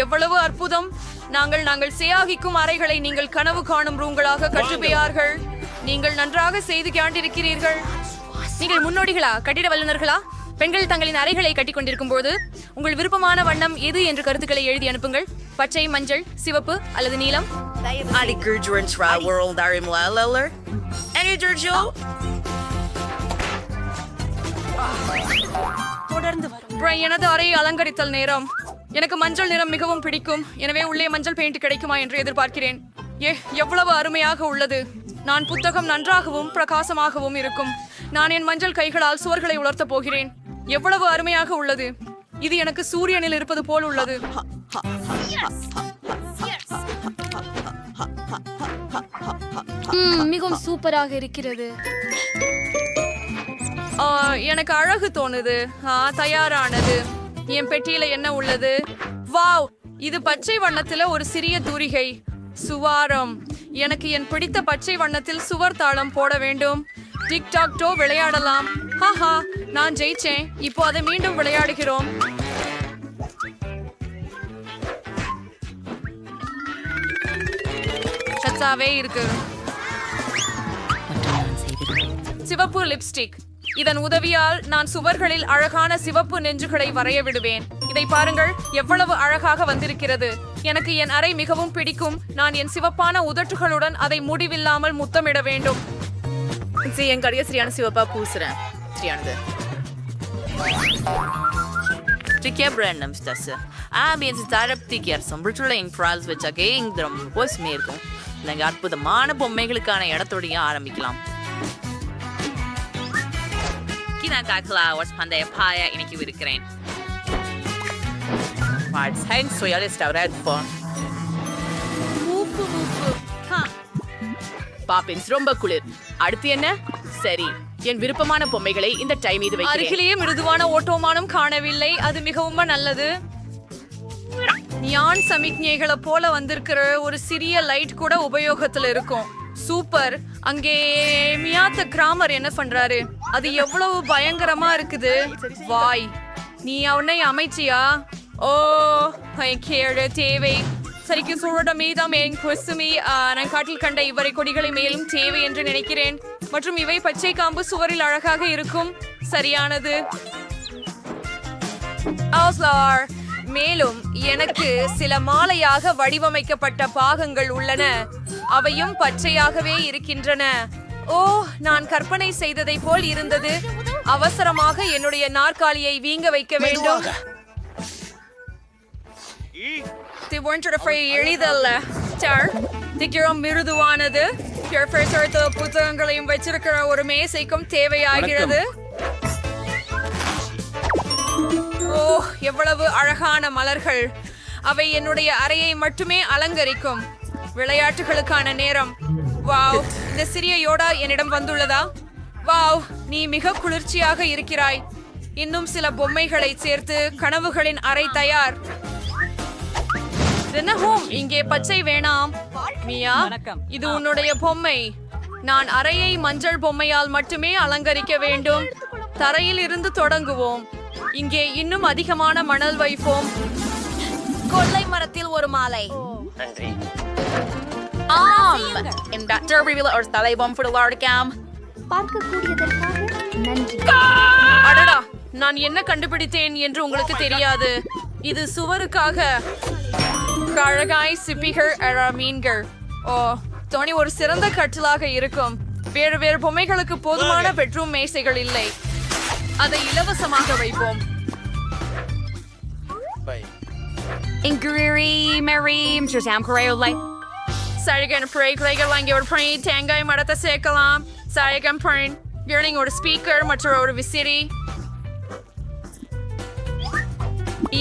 எவ்வளவு அற்புதம். நாங்கள் சேயாகிக்கும் அறைகளை நீங்கள் கனவு காணும் ரூம்களாக கட்டுப்பையார்கள். நீங்கள் நன்றாக செய்து காண்டிருக்கிறீர்கள். நீங்கள் முன்னோடிகளா, கட்டிட வல்லுநர்களா? பெண்கள் தங்களின் அறைகளை கட்டிக் கொண்டிருக்கும் போது உங்கள் விருப்பமான வண்ணம் எது என்று கருத்துக்களை எழுதி அனுப்புங்கள். பச்சை, மஞ்சள், சிவப்பு அல்லது நீலம். எனது அறையை அலங்கரித்தல் நேரம். எனக்கு மஞ்சள் நிறம் மிகவும் பிடிக்கும். எனவே உள்ளே மஞ்சள் பெயிண்ட் கிடைக்குமா என்று எதிர்பார்க்கிறேன். எவ்வளவு அருமையாக உள்ளது. நான் புத்தகம் நன்றாகவும் பிரகாசமாகவும் இருக்கும். நான் என் மஞ்சள் கைகளால் சுவர்களை உலர்த்த போகிறேன். எவ்வளவு அருமையாக உள்ளது. இது எனக்கு சூரியனில் இருப்பது போல் உள்ளது. மிகவும் சூப்பராக இருக்கிறது. எனக்கு அழகு தோணுது. தயாரானது. என் பெட்டியில என்ன உள்ளது? வாவ், இது பச்சை வண்ணத்துல ஒரு சிறிய தூரிகை. சுவாரம். எனக்கு என் பிடித்த பச்சை வண்ணத்தில் சுவர் தாளம் போட வேண்டும். டிக்டாக் டோ விளையாடலாம். ஹாஹா, நான் ஜெயிச்சேன். இப்போ அதை மீண்டும் விளையாடுகிறோம். சச்சாவே இருக்கு. சிவப்பு லிப்ஸ்டிக். இதன் உதவியால் நான் சுவர்களில் அழகான சிவப்பு நெஞ்சுகளை வரைய விடுவேன். இதை பாருங்கள், எவ்வளவு அழகாக வந்திருக்கிறது. எனக்கு என் அறை மிகவும் பிடிக்கும். நான் என் சிவப்பான உதட்டுகளுடன் அதை முடிவில்லாமல் முத்தமிட வேண்டும். என் கடைய சரியான சிவப்பா பூசுறேன். சரியானது. Quebramos dessa. Ambiente தரப்திக்கியார் சம்பளத்துள்ள இன்ஃப்ரால்ஸ் வச்சாக்கே இங்க ரொம்ப இருக்கும். நாங்கள் அற்புதமான பொம்மைகளுக்கான இடத்தோடைய ஆரம்பிக்கலாம். பந்தய பாய இன்னைக்கு இருக்கிறேன். பாப்பின்ஸ் ரொம்ப குளிர். அடுத்து என்ன? சரி, என் விருப்பமான பொம்மைகளை இந்த டை மீது வைக்கிறேன். அருகிலேயே மிருதுவான ஓட்டோமானும் காணவில்லை. அது மிகவும் நல்லது. நியான் சமிக்ஞைகளை போல வந்திருக்கிற ஒரு சிறிய லைட் கூட உபயோகத்துல இருக்கும். சூப்பர். அங்கே மியாத்த கிராமர் என்ன பண்றாரு? அது எவ்வளவு பயங்கரமா இருக்குது. வாய், நீ அவனை அமைச்சியா? ஓ, கேடு தேவை. சரிக்கு சூழட மீதாம் என் குசுமி நான் காட்டில் கண்ட இவரை கொடிகளை மேலும் தேவை என்று நினைக்கிறேன். மற்றும் இவை பச்சை காம்பு சுவரில் அழகாக இருக்கும். சரியானது. மேலும் எனக்கு சில மாலையாக வடிவமைக்கப்பட்ட பாகங்கள் உள்ளன. அவையும் பச்சையாகவே இருக்கின்றன. ஓ, நான் கற்பனை செய்ததை போல் இருந்தது. அவசரமாக என்னுடைய நாற்காலியை வீங்க வைக்க வேண்டும். எளிதல்ல. மிருதுவானது. புத்தகங்களையும் வச்சிருக்கிற ஒரு மேசைக்கும் தேவையாகிறது. ஓ, எவ்வளவு அழகான மலர்கள். அவை என்னுடைய அறையை மட்டுமே அலங்கரிக்கும். விளையாட்டுகளுக்கான நேரம். வாவ், இந்த சிறிய யோடா என்னிடம் வந்துள்ளதா? வாவ், நீ மிக குளிர்ச்சியாக இருக்கிறாய். இன்னும் சில பொம்மைகளை சேர்த்து கனவுகளின் அறை தயார். இங்கே பச்சை வேணாம். மியா, இது உன்னுடைய பொம்மை. நான் அறையை மஞ்சள் பொம்மையால் மட்டுமே அலங்கரிக்க வேண்டும். தரையில் இருந்து தொடங்குவோம். இங்கே இன்னும் அதிகமான மணல் வைப்போம். கொள்ளை மரத்தில் ஒரு மாலை. ஆம், இந்த டர்பிவில் ஒரு தலைபம் புடலாடுக்காம். அடடா, நான் என்ன கண்டுபிடித்தேன் என்று உங்களுக்கு தெரியாது. இது சுவருக்காக அழகாய் சிப்பிகள் மீன்கள். ஓ, தோனி ஒரு சிறந்த கட்டிலாக இருக்கும். வேறு வேறு பொம்மைகளுக்கு போதுமான பெட்ரூம் மேசைகள் இல்லை. அதை இலவசமாக வைப்போம். சழகன் பிரைகள் அங்கே ஒரு பிரை தேங்காய் மரத்தை சேர்க்கலாம். சழகன் பிரைன் ஒரு ஸ்பீக்கர் மற்றும் ஒரு விசிறி.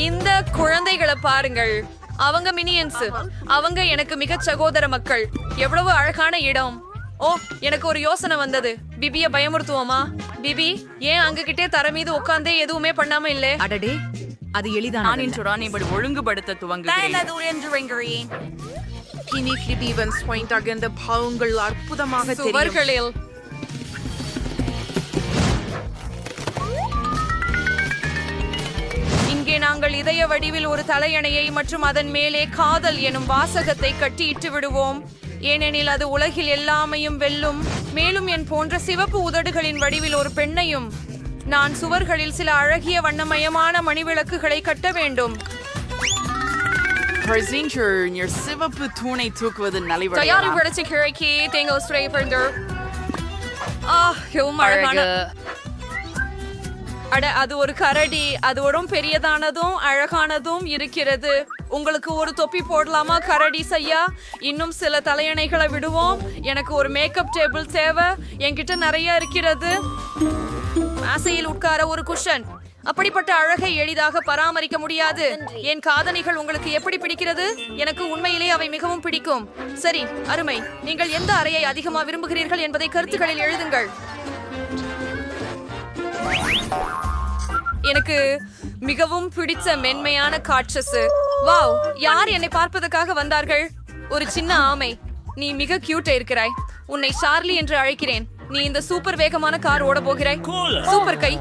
இந்த குழந்தைகளை பாருங்கள். அவங்க மினியன்ஸ். அவங்க எனக்கு மிக சகோதர மக்கள். எவ்வளவு அழகான இடம். ஓ, எனக்கு ஒரு யோசனை வந்தது. பிபிய பயமுறுத்துவோமா? பிபி, ஏன் அங்ககிட்டே தர மீது உட்கார்ந்தே எதுவுமே பண்ணாம இல்ல? அடடே, அது எளிதான. நான் இன்றுதான் இப்படி ஒழுங்குபடுத்த துவங்குகிறேன். அற்புதமாக சுவர்களில் இங்கே நாங்கள் இதய வடிவில் ஒரு தலையணையை மற்றும் அதன் மேலே காதல் எனும் வாசகத்தை கட்டியிட்டு விடுவோம். ஏனெனில் அது உலகில் எல்லாமையும் வெல்லும். மேலும் என் போன்ற சிவப்பு உதடுகளின் வடிவில் ஒரு பெண்ணையும். நான் சுவர்களில் சில அழகிய வண்ணமயமான மணிவிளக்குகளை கட்ட வேண்டும். சிவப்பு தூணை தூக்குவது தயாரிப்படுத்தி கிழக்கி தேங்காய் ஸ்ப்ரே பண்ணு. அழகான. அட, அது ஒரு கரடி. அது ஒரு பெரியதானதும் அழகானதும் இருக்கிறது. உங்களுக்கு ஒரு தொப்பி போடலாமா கரடி செய்யா? இன்னும் சில தலையணைகளை விடுவோம். எனக்கு ஒரு மேக்கப் டேபிள் தேவை. என்கிட்ட நிறைய இருக்கிறது. ஆசையில் உட்கார ஒரு குஷன். அப்படிப்பட்ட அழகை எளிதாக பராமரிக்க முடியாது. என் காதணிகள் உங்களுக்கு எப்படி பிடிக்கிறது? எனக்கு உண்மையிலே அவை மிகவும் பிடிக்கும். சரி, அருமை. நீங்கள் எந்த அறையை அதிகமாக விரும்புகிறீர்கள் என்பதை கருத்துக்களில் எழுதுங்கள். எனக்கு மிகவும் பிடிச்ச மென்மையான காட்சஸ். வாவ், யார் என்னை பார்ப்பதற்காக வந்தார்கள்? ஒரு சின்ன ஆமை. நீ மிக கியூட்டா இருக்கிறாய். உன்னை சார்லி என்று அழைக்கிறேன். நீ இந்த சூப்பர் வேகமான கார் ஓட போகிறாய். சூப்பர் கை.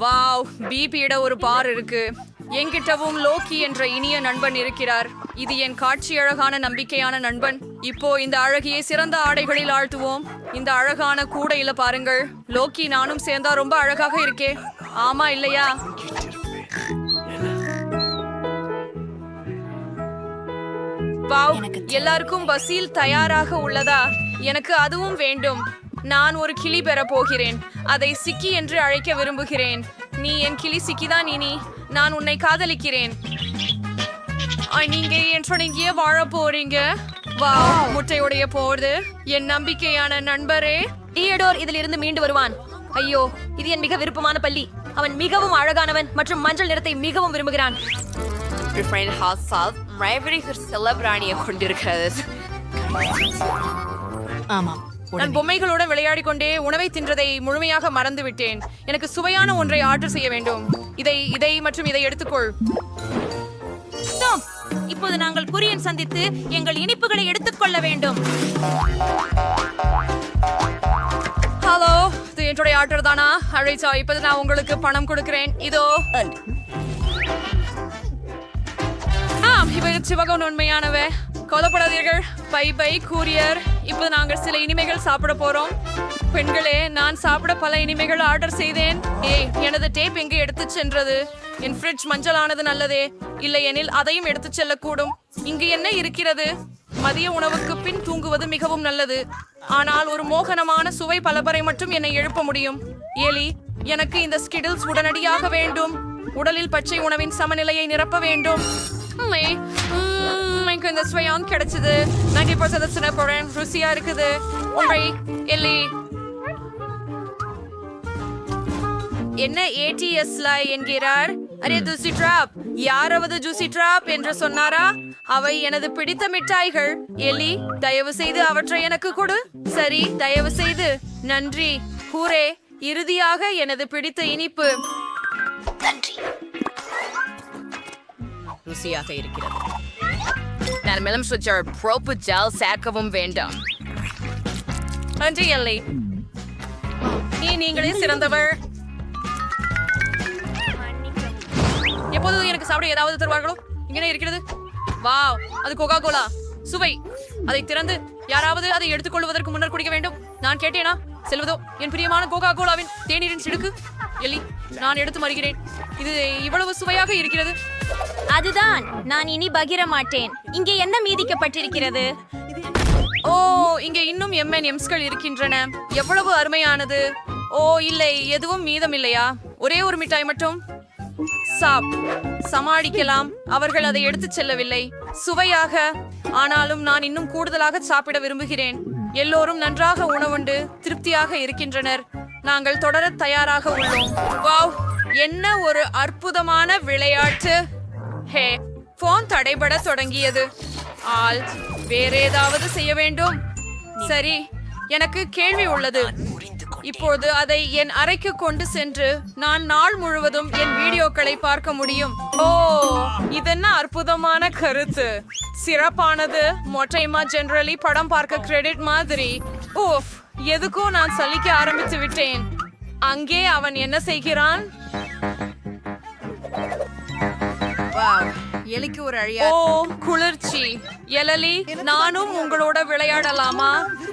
வாவ், பிபியிட ஒரு பார் இருக்கு. என்கிட்டவும் லோக்கி என்ற இனிய நண்பன் இருக்கிறார். இது என் காட்சி அழகான நம்பிக்கையான நண்பன். இப்போ இந்த அழகியை சிறந்த ஆடைகளில் ஆழ்த்துவோம். இந்த அழகான கூடையில பாருங்கள். லோக்கி நானும் சேர்ந்தா ரொம்ப அழகாக இருக்கே. ஆமா இல்லையா? வாவ், எல்லாருக்கும் பஸ்ஸில் தயாராக உள்ளதா? எனக்கு அதுவும் வேண்டும். நான் ஒரு கிளி பெற போகிறேன். அதை சிக்கி என்று அழைக்க விரும்புகிறேன். நீ என் கிளி சிக்கிதான் இனி. நான் உன்னை காதலிக்கிறேன். நீங்க என்றே வாழ போறீங்க. வா, முட்டையுடைய போது என் நம்பிக்கையான நண்பரே. தியோடோர் இதில் இருந்து மீண்டு வருவான். ஐயோ, இது என் மிக விருப்பமான பள்ளி. அவன் மிகவும் அழகானவன் மற்றும் மஞ்சள் நிறத்தை மிகவும் விரும்புகிறான். கொண்டிருக்கிறது. ஆமாம், நான் பொம்மைகளுடன் விளையாடிக் கொண்டே உணவை தின்றதை முழுமையாக மறந்து விட்டேன். எனக்கு சுவையான ஒன்றை ஆர்டர் செய்ய வேண்டும். இதை மற்றும் இதை எடுத்துக்கொள். இப்போது நாங்கள் குரியன் சந்தித்து எங்கள் இனிப்புகளை எடுத்துக்கொள்ள வேண்டும். ஹலோ, இது என்னுடைய ஆர்டர் தானா? அழைச்சா, இப்போது நான் உங்களுக்கு பணம் கொடுக்கிறேன். இதோ. இவை சிவகம் உண்மையானவே. கொல்லப்படாதீர்கள். Bye bye courier. இப்போது நாங்கள் சில இனிமைகள் சாப்பிட போறோம். பெண்களே, நான் சாப்பிட பல இனிமைகள் ஆர்டர் செய்தேன். எனது டேப் எங்கே எடுத்து சென்றது? என் ஃப்ரிட்ஜ் மஞ்சளானது நல்லதே. இல்லை எனில் அதையும் எடுத்து செல்லக்கூடும். இங்கு என்ன இருக்கிறது? மதிய உணவுக்கு பின் தூங்குவது மிகவும் நல்லது. ஆனால் ஒரு மோகனமான சுவை பலபரை மட்டும் என்னை எழுப்ப முடியும். ஏலி, எனக்கு இந்த ஸ்கிடில்ஸ் உடனடியாக வேண்டும். உடலில் பச்சை உணவின் சமநிலையை நிரப்ப வேண்டும். எனக்கு இந்த ஸ்வயம் கிடைச்சது. 90% சின்னப்போறேன். ருசியா இருக்குது. ஒன்றை எல்லி. என்ன ஏடிஎஸ்ல என்கிறார்? Array juicy drop. யாராவது ஜூசி டிராப் என்று சொன்னாரா? அவை எனது பிடித்த மிட்டாய்கள். எலி, தயவு செய்து அவற்றை எனக்கு கொடு. சரி, தயவு செய்து. நன்றி. ஹூரே, இறுதியாக எனது பிடித்த இனிப்பு. நன்றி. ருசியாக இருக்கிறது. நான் மெலம் சுவிட்சர் ப்ரோப்பு ஜால் சேர்க்கவும் வேண்டாம். நன்றி எல்லை. நீங்களே சிறந்தவர். எப்போது எனக்கு சாப்பிட ஏதாவது தருவார்களோ? இங்கே இருக்கிறது. வாவ், அது கோகா கோலா. சுவை. அதை திறந்து யாராவது அதை எடுத்துக்கொள்வதற்கு முன்னர் குடிக்க வேண்டும். நான் கேட்டேனா? செல்வதோ என் பிரியமான கோகா கோலாவின் தேநீரின் சிடுக்கு. எல்லி, நான் எடுத்து மறுகிறேன். இது இவ்வளவு சுவையாக இருக்கிறது. அதுதான், நான் இனி பகிர மாட்டேன். இங்கே என்ன மீதிக்கப்பட்டிருக்கிறது? ஓ, இங்கே இன்னும் M&Msகள் இருக்கின்றன. எவ்வளவு அருமையானது. ஓ இல்லை, எதுவும் மீதம் இல்லையா? ஒரே ஒரு மிட்டாய் மட்டும். சமாளிக்கலாம். அவர்கள் அதை எடுத்துச் செல்லவில்லை. சுவையாக. ஆனாலும் நான் இன்னும் கூடுதலாக சாப்பிட விரும்புகிறேன். எல்லோரும் நன்றாக உணவுண்டு திருப்தியாக இருக்கின்றனர். நாங்கள் தொடர தயாராக உள்ளோம். வாவ், என்ன ஒரு அற்புதமான விளையாட்டு. ஹே, போன் தடைபட தொடங்கியது. வேற ஏதாவது செய்ய வேண்டும். சரி, எனக்கு கேள்வி உள்ளது. இப்போது அதை என் அறைக்கு கொண்டு சென்று நான் நாள் முழுவதும் என் வீடியோக்களை பார்க்க முடியும். ஓ, இதென்ன அற்புதமான கருத்து. சிறப்பானது. மொட்டைமா ஜெனரலி படம் பார்க்க கிரெடிட் மாதிரி. ஓஃப், எதுக்கோ நான் சலிக்க ஆரம்பித்து விட்டேன். அங்கே அவன் என்ன செய்கிறான்? எலிக்கு ஒரு அழியா. ஓ, குளிர்ச்சி. எலலி, நானும் உங்களோட விளையாடலாமா?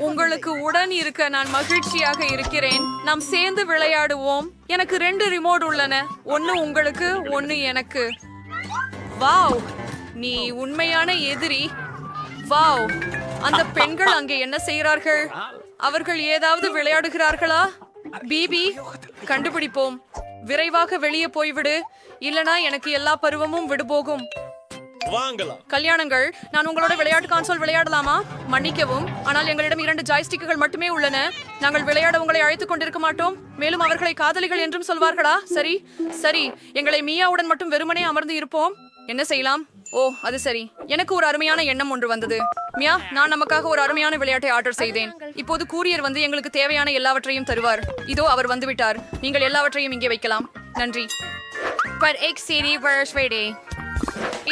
உங்களுக்கு உடன் இருக்க நான் மகிழ்ச்சியாக இருக்கிறேன். நாம் சேர்ந்து விளையாடுவோம். எனக்கு 2 ரிமோட் உள்ளன. ஒன்னு உங்களுக்கு, ஒன்னு எனக்கு. வாவ், நீ உண்மையான எதிரி. வாவ், அந்த பெண்கள் அங்கே என்ன செய்கிறார்கள்? அவர்கள் ஏதாவது விளையாடுகிறார்களா? பிபி, கண்டுபிடிப்போம். விரைவாக வெளியே போய்விடு, இல்லனா எனக்கு எல்லா பருவமும் விடுபோகும். கல்யாணங்கள், நான் உங்களோட விளையாட்டு கான்சோல் விளையாடலாமா? மன்னிக்கவும், ஆனால் எங்களிடம் 2 ஜாய்ஸ்டிக்குகள் மட்டுமே உள்ளன. நாங்கள் விளையாட உங்களை அழைத்துக் கொண்டிருக்க மாட்டோம். மேலும் அவர்களை காதலிகள் என்றும் சொல்வார்களா? சரி சரி, எங்களை மியாவுடன் மட்டும் வெறுமனே அமர்ந்து இருப்போம். என்ன செய்யலாம்? ஓ, அது சரி. எனக்கு ஒரு அருமையான எண்ணம் ஒன்று வந்தது. மியா, நான் நமக்காக ஒரு அருமையான விளையாட்டை ஆர்டர் செய்தேன். இப்போது கூரியர் வந்து எங்களுக்கு தேவையான எல்லாவற்றையும் தருவார். இதோ அவர் வந்துவிட்டார். நீங்கள் எல்லாவற்றையும் இங்கே வைக்கலாம். நன்றி.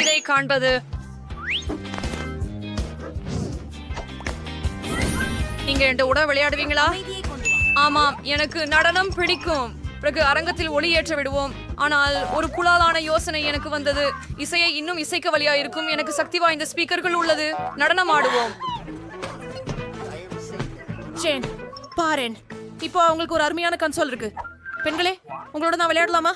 இதை காண்பது. நீங்க என் உட விளையாடுவீங்களா? ஆமாம், எனக்கு நடனம் பிடிக்கும். பிறகு அரங்கத்தில் ஒளி ஏற்ற விடுவோம். ஆனால் ஒரு குழாலான யோசனை எனக்கு வந்தது. இசையை இன்னும் இசைக்க வழியா இருக்கும். எனக்கு சக்தி வாய்ந்த ஸ்பீக்கர்கள் உள்ளது. நடனம் ஆடுவோம். ஜேன், பாரேன். இப்போ உங்களுக்கு ஒரு அருமையான கன்சோல் இருக்கு. பெண்களே, உங்களோட நான் விளையாடலாமா?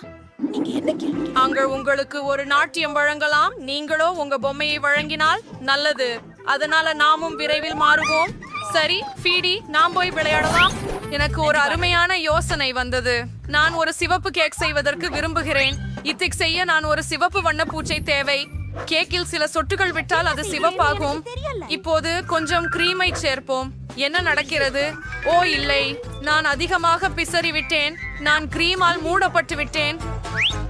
அங்க உங்களுக்கு ஒரு நாட்டியம் வழங்கலாம். நீங்களோ உங்க பொம்மையை வழங்கினால் நல்லது. அதனால நாமும் விரைவில் மாறுவோம். சரி, ஃபீடி, நாம் போய் விளையாடலாம். எனக்கு ஒரு அருமையான யோசனை வந்தது. நான் ஒரு சிவப்பு கேக் செய்வதற்கு விரும்புகிறேன். இத்திக் செய்ய நான் ஒரு சிவப்பு வண்ண பூச்சை தேவை. கேக்கில் சில சொட்டுகள் விட்டால் அது சிவப்பாகும். இப்போது கொஞ்சம் கிரீமை சேர்ப்போம். என்ன நடக்கிறது? ஓ இல்லை, நான் அதிகமாக பிசறி விட்டேன். நான் கிரீமால் மூடப்பட்டு விட்டேன்.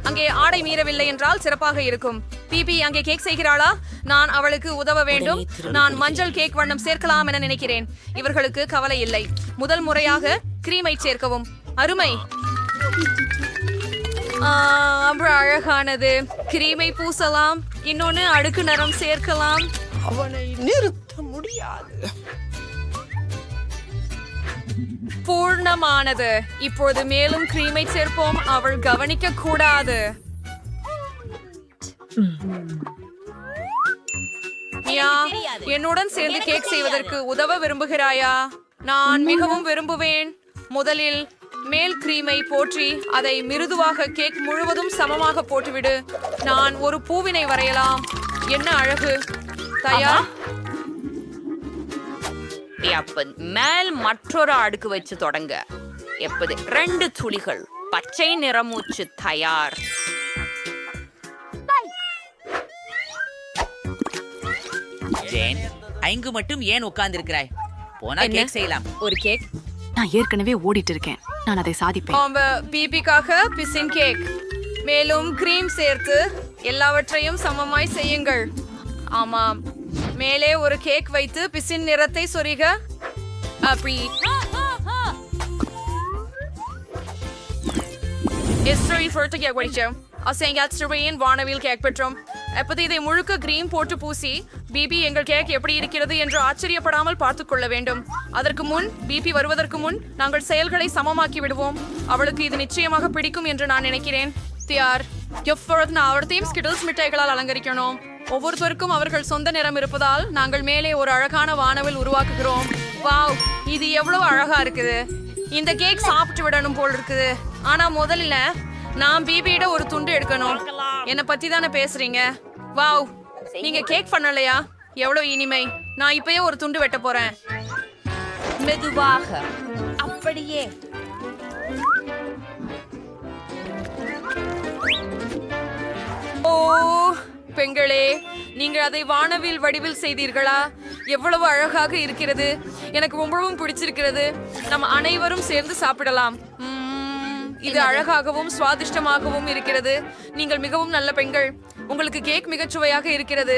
அங்கே ஆடை மீறவில்லை என்றால் சிறப்பாக இருக்கும். பிபி அங்கே கேக் செய்கிறாளா? நான் அவளுக்கு உதவ வேண்டும். நான் மஞ்சள் கேக் வண்ணம் சேர்க்கலாம் என நினைக்கிறேன். இவர்களுக்கு கவலை இல்லை. முதல் முறையாக கிரீமை சேர்க்கவும். அருமை. அழகானது. கிரீமை பூசலாம். இன்னொன்னு அடுக்கு நிறம் சேர்க்கலாம். அவனை நிறுத்த முடியாது. பூர்ணமானது. இப்போது மேலும் கிரீமை சேர்ப்போம். அவள் கவனிக்க கூடாது. மியா, என்னுடன் சேர்ந்து கேக் செய்வதற்கு உதவ விரும்புகிறாயா? நான் மிகவும் விரும்புவேன். முதலில் மேல் கிரீமை போற்றி அதை மிருதுவாக கேக் முழுவதும் சமமாக போட்டுவிடு. நான் ஒரு பூவினை வரையலாம். என்ன அழகு. தயார். மேல் மற்றொரு அடுக்கு வச்சு தொடங்க. எப்போது 2 துளிகள் பச்சை நிறமூச்சு தயார். ஜேன், அங்கு மட்டும் ஏன் உட்கார்ந்திருக்கிறாய்? போனா கேக் செய்யலாம். ஒரு கேக். நான் ஏற்கனவே ஓடிட்டு இருக்கேன். நான் அதை சாதிப்பேன். பிபிக்காக பிசின் கேக். மேலும் கிரீம் சேர்த்து எல்லாவற்றையும் சமமாய் செய்யுங்கள். ஆமாம். மேலே ஒரு கேக் வைத்து பிசின் நிறத்தை சொரிக. அப்படி. வானவில் கேக் பெற்றோம். எப்போது இதை முழுக்க கிரீம் போட்டு பூசி பிபி எங்கள் கேக் எப்படி இருக்கிறது என்று ஆச்சரியப்படாமல் பார்த்துக் கொள்ள வேண்டும். அதற்கு முன் பிபி வருவதற்கு முன் நாங்கள் செயல்களை சமமாக்கி விடுவோம். அவளுக்கு இது நிச்சயமாக பிடிக்கும் என்று நான் நினைக்கிறேன். தியார். அவரத்தையும் ஸ்கிட்டில்ஸ் மிட்டாய்களால் அலங்கரிக்கணும். ஒவ்வொருத்தருக்கும் அவர்கள் சொந்த நிறம் இருப்பதால் நாங்கள் மேலே ஒரு அழகான வானவில் உருவாக்குகிறோம். வாவ், இது எவ்வளவு அழகா இருக்குது. இந்த கேக் சாப்பிட்டு விடணும் போல் இருக்குது. ஆனா முதல்ல நான் பிபியிட ஒரு துண்டு எடுக்கணும். என்னை பத்தி தானே பேசுறீங்க. வாவ், நீங்க கேக் பண்ணலையா? எவ்வளவு இனிமை. நான் இப்பயே ஒரு துண்டு வெட்ட போறேன். மெதுவாக. அப்படியே. ஓ பெண்களே, நீங்கள் அதை வானவில் வடிவில் செய்தீர்களா? எவ்வளவு அழகாக இருக்கிறது. எனக்கு ரொம்பவும் பிடிச்சிருக்கிறது. நம்ம அனைவரும் சேர்ந்து சாப்பிடலாம். இது அழகாகவும் சுவாதிஷ்டமாகவும் இருக்கிறது. நீங்கள் மிகவும் நல்ல பெண்கள். உங்களுக்கு கேக் மிகச் சுவையாக இருக்கிறது.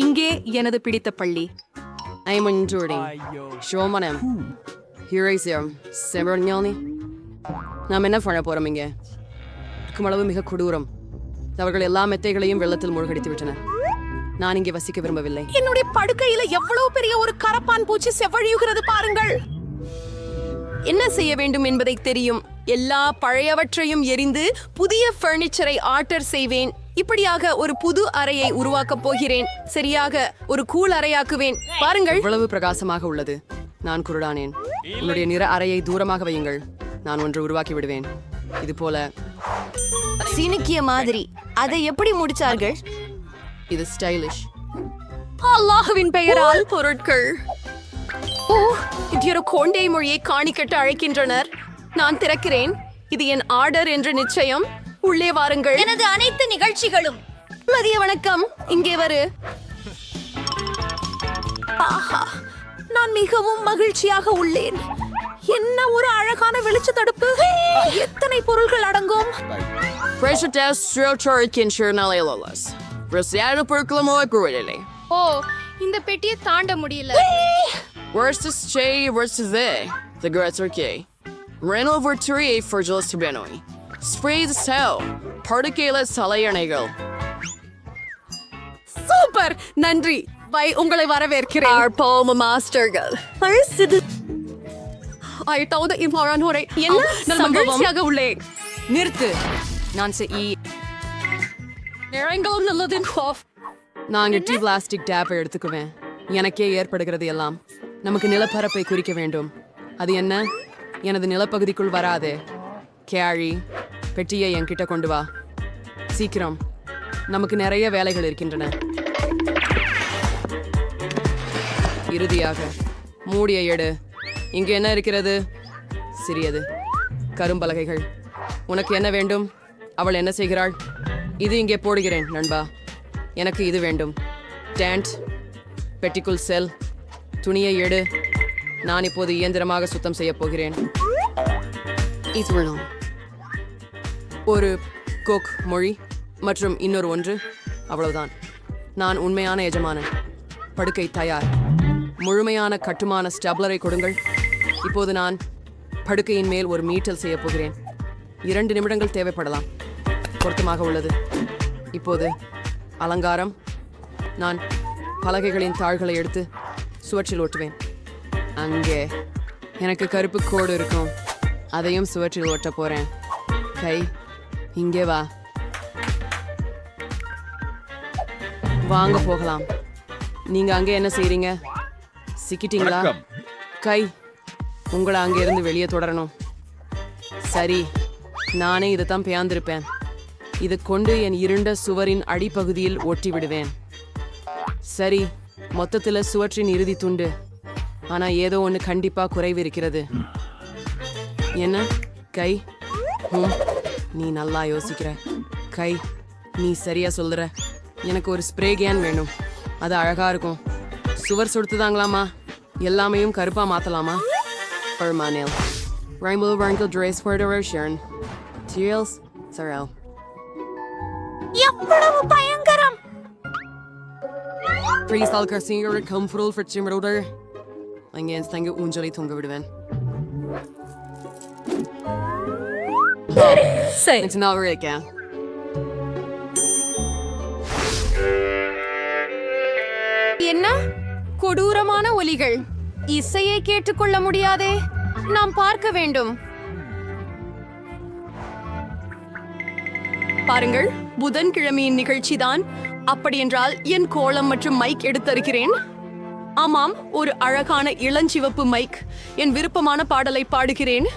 இங்கே எனது பிடித்த பள்ளி. நாம் என்ன பண்ண போறோம்? இங்கே அளவு மிக கொடூரம். அவர்கள் எல்லா மெத்தைகளையும் வெள்ளத்தில் மூழ்கடித்து விட்டனர். நான் இங்கே வசிக்க விரும்பவில்லை. என்னுடைய படுக்கையில எவ்வளவு பெரிய ஒரு கரப்பான் பூச்சி செவ்வழியுகிறது பாருங்கள். என்ன செய்ய வேண்டும் என்பதை தெரியும். எல்லா பழையவற்றையும் எரிந்து புதிய பர்னிச்சரை ஆர்டர் செய்வேன். இப்படியாக ஒரு புது அறையை உருவாக்கப் போகிறேன். சரியாக ஒரு கூல் அறையாக்குவேன். பாருங்கள், இவ்வளவு பிரகாசமாக உள்ளது. நான் குருடானேன். உன்னுடைய நிற அறையை தூரமாக வையுங்கள். நான் ஒன்று உருவாக்கி விடுவேன். இது போல சினுக்கிய மாதிரி. அதை எப்படி முடிச்சார்கள்? இது ஸ்டைலிஷ். அல்லாஹ்வின் பெயரால் பொருட்கள். ஓ, இது கோண்டை மொழியை காணிக்கட்டு அழைக்கின்றனர். நான் திறக்கிறேன். இது என் ஆர்டர் என்று நிச்சயம். உள்ளே வாருங்கள். எனது அனைத்து நிகழ்ச்சிகளும். மதிய வணக்கம். இங்கே வரு. ஆஹா, நான் மிகவும் மகிழ்ச்சியாக உள்ளேன். என்ன ஒரு அழகான வெளிச்ச தடுப்பு. எத்தனை பொருட்கள் அடங்கும். ஓ, இந்த பெட்டியை தாண்ட முடியல. சூப்பர், நன்றி. பை, உங்களை வரவேற்கிறேன். மாஸ்டர்கள் மகிழ்ச்சியாக உள்ளேன். நிறுத்து. நான் நாங்க டீ பிளாஸ்டிக் டேப்பை எடுத்துக்குவேன். எனக்கே ஏற்படுகிறது எல்லாம். நமக்கு நிலப்பரப்பை குறிக்க வேண்டும். அது என்ன? எனது நிலப்பகுதிக்குள் வராதே. கேழி, பெட்டியை என்கிட்ட கொண்டு வா சீக்கிரம். நமக்கு நிறைய வேலைகள் இருக்கின்றன. இறுதியாக மூடிய எடு. இங்கு என்ன இருக்கிறது? சிறியது கரும்பலகைகள். உனக்கு என்ன வேண்டும்? அவள் என்ன செய்கிறாள்? இது இங்கே போடுகிறேன் நண்பா. எனக்கு இது வேண்டும். டேண்ட், பெட்டிக்குள் செல். துணியை எடு. நான் இப்போது இயந்திரமாக சுத்தம் செய்ய போகிறேன். ஒரு கோக் மொழி. மற்றும் இன்னொரு ஒன்று. அவ்வளவுதான். நான் உண்மையான எஜமானன். படுக்கை தயார். முழுமையான கட்டுமான ஸ்டப்லரை கொடுங்கள். இப்போது நான் படுக்கையின் மேல் ஒரு மீட்டல் செய்ய போகிறேன். 2 நிமிடங்கள் தேவைப்படலாம். பொருத்தமாக உள்ளது. இப்போது அலங்காரம். நான் பலகைகளின் தாள்களை எடுத்து சுவற்றில் ஒட்டுவேன். அங்கே எனக்கு கருப்பு கோடு இருக்கும். அதையும் சுவற்றில் ஒட்ட போறேன். கை இங்கே வா. வாங்க போகலாம். நீங்க அங்கே என்ன செய்றீங்க? சிக்கிட்டீங்களா? கை உங்களை அங்கே இருந்து வெளியே தொடரணும். சரி, நானே இதைத்தான் பேர்ந்திருப்பேன். இதை கொண்டு என் இருண்ட சுவரின் அடிப்பகுதியில் ஒட்டி விடுவேன். சரி, மொத்தத்தில் சுவற்றின் இறுதி துண்டு. ஆனா ஏதோ ஒன்று கண்டிப்பா குறைவு இருக்கிறது. என்ன? கை நீ நல்லா யோசிக்கிற. கை நீ சரியா சொல்லுற. எனக்கு ஒரு ஸ்ப்ரே கேன் வேணும். அது அழகா இருக்கும். சுவர் சுடுத்துதாங்களாமா? எல்லாமையும் கருப்பா மாத்தலாமா? பர்மானேல் Rainbow Wrinkle Dress for the Ocean. Teals Sorrel. எவ்வளவு பயங்கரம்! Please I'll sing your comfortable for Chimroder. அங்கே தங்க ஊஞ்சலை தொங்க விடுவேன். சரி. It's not right, yeah. என்ன கொடூரமான ஒலிகள்! இசையை கேட்டுக்கொள்ள முடியாதே. நாம் பார்க்க வேண்டும். பாருங்கள், புதன்கிழமையின் நிகழ்ச்சிதான். அப்படியென்றால் என் கோலம் மற்றும் மைக் எடுத்திருக்கிறேன். ஆமாம், ஒரு அழகான இளஞ்சிவப்பு மைக். என் விருப்பமான பாடலை பாடுகிறேன்.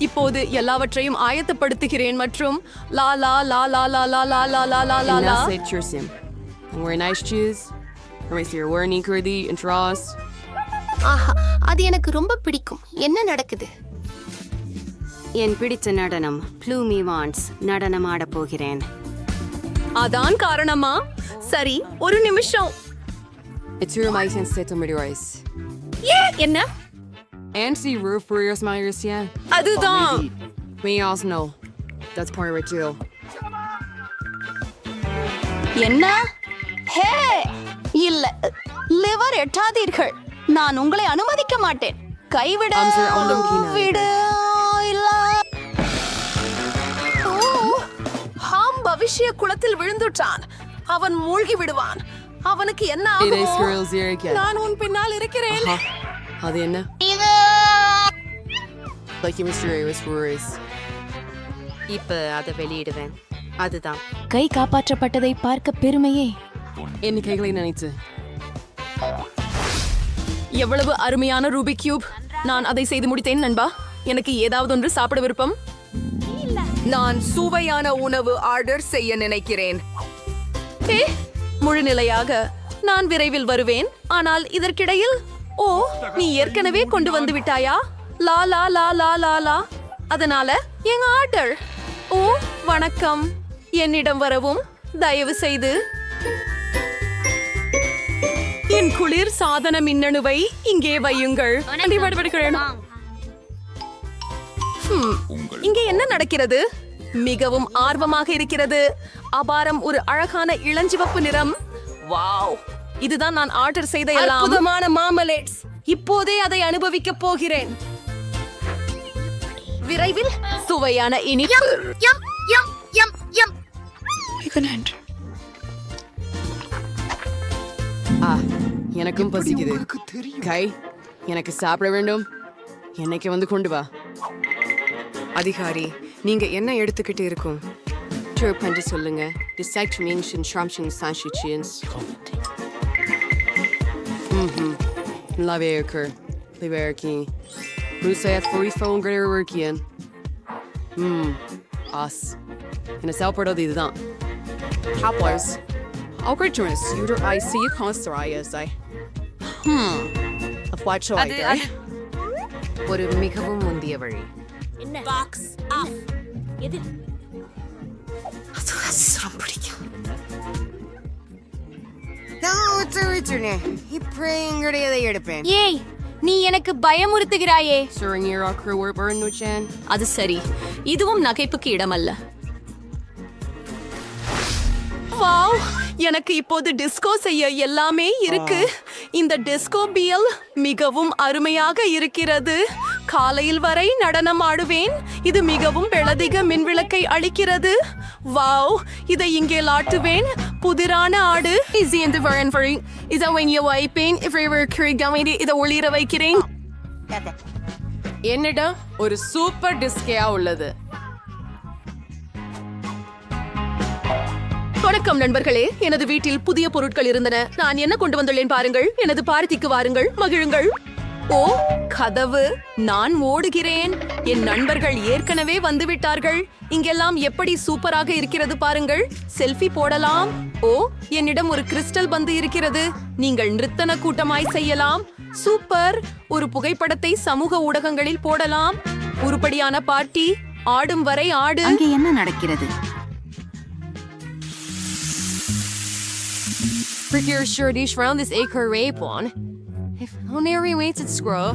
இப்போது எல்லாவற்றையும் ஆயத்தப்படுத்துகிறேன் மற்றும் லா லா லா லா லா லா லா லா லா லா லா லா. Wear nice shoes. Raise your wearing curdy and draws. ஆஹா, அது எனக்கு ரொம்ப பிடிக்கும். என்ன நடக்குது? என் பிடித்த நடனம் ப்ளூமி வான்ஸ் நடனம் ஆடப் போகிறேன். அதான் காரணமா? சரி, ஒரு நிமிஷம். It's your mic and set to meteorize. என்ன? And see roof for your smiles, yeah. அதுதான். We also know. That's part of it too. என்ன? ஹே, இல்ல, லிவர் எட்டாதீர்கள். நான் உங்களை அனுமதிக்க மாட்டேன். கைவிட விடு. இல்ல. ஹாம் பவிஷ்ய குளத்தில் விழுந்துட்டான். அவன் மூழ்கி விடுவான். அவனுக்கு என்ன ஆகும்? நான் உன் பின்னால் இருக்கிறேன். அது என்ன? Like you mysterious worries. இப்ப அதை வெளியிடுவேன். அதுதான் கை காப்பாற்றப்பட்டதை பார்க்க பெருமையே. என் கைகளை நினைத்து எவ்வளவு அருமையான ரூபிக் கியூப். நான் அதை செய்து முடித்தேன் நண்பா. எனக்கு ஏதாவது ஒன்று சாப்பிட விருப்பம். நான் சுவையான உணவு ஆர்டர் செய்ய நினைக்கிறேன். முழுநிலையாக நான் விரைவில் வருவேன். ஆனால் இதற்கிடையில் ஓ, நீ ஏற்கனவே கொண்டு வந்து விட்டாயா? லா லா லா லா லா லா. அதனால என் ஆர்டர். ஓ, வணக்கம். என்னிடம் வரவும் தயவு செய்து. என் குளிர் சாதன மின்னணுவை இங்கே வையுங்கள். இங்கே என்ன நடக்கிறது? மிகவும் ஆர்வமாக இருக்கிறது. அபாரம், ஒரு அழகான இளஞ்சிவப்பு நிறம். வாவ், இதுதான் நான் ஆர்டர் செய்த அற்புதமான மாமலேட்ஸ். இப்போதே அதை அனுபவிக்க போகிறேன். விரைவில் சுவையான இனிப்பு. எனக்கும் பசிக்குது. கை எனக்கு சாப்பிட வேண்டும். என்னைக்கு வந்து கொண்டு வா. அதிகாரி, நீங்க என்ன எடுத்துக்கிட்டு இருக்கும்? பண்ணி சொல்லுங்க. என்ன சாப்பிடுறது இதுதான். ஒரு மிகவும் முந்திய வழி. எடுப்பேன். ஏய், நீ எனக்கு பயமுறுத்துகிறாயே. அது சரி, இதுவும் நகைப்புக்கு இடமல்ல. வாவ், எனக்கு இப்போது டிஸ்கோ செய்ய எல்லாமே இருக்கு. இந்த டிஸ்கோ பியல் மிகவும் அருமையாக இருக்கிறது. காலையில் வரை நடனம் ஆடுவேன். இது மிகவும் பெளதிக மின்விளக்கை அளிக்கிறது. வாவ், இதை இங்கே லாட்டுவேன். புதிரான ஆடு. இதை வைப்பேன். இதை ஒளிர வைக்கிறேன். என்னிடம் ஒரு சூப்பர் டிஸ்கேயா உள்ளது. வணக்கம் நண்பர்களே, எனது வீட்டில் புதிய பொருட்கள் இருந்தன. நான் என்ன கொண்டு வந்துள்ளேன் பாருங்கள். எனது பார்ட்டிக்கு வாருங்கள், மகிழுங்கள். ஓ, கதவு. நான் ஓடுகிறேன். என் நண்பர்கள் ஏற்கனவே வந்துவிட்டார்கள். இங்கெல்லாம் எப்படி சூப்பராக இருக்கிறது பாருங்கள். செல்ஃபி போடலாம். ஓ, என்னிடம் ஒரு கிறிஸ்டல் பந்து இருக்கிறது. நீங்கள் நிறுத்தன கூட்டமாய் செய்யலாம். சூப்பர். ஒரு புகைப்படத்தை சமூக ஊடகங்களில் போடலாம். உருப்படியான பார்ட்டி. ஆடும் வரை ஆடு. அங்கே என்ன நடக்கிறது? Prettier shirtish round this acre rape one. If only we waited scroll.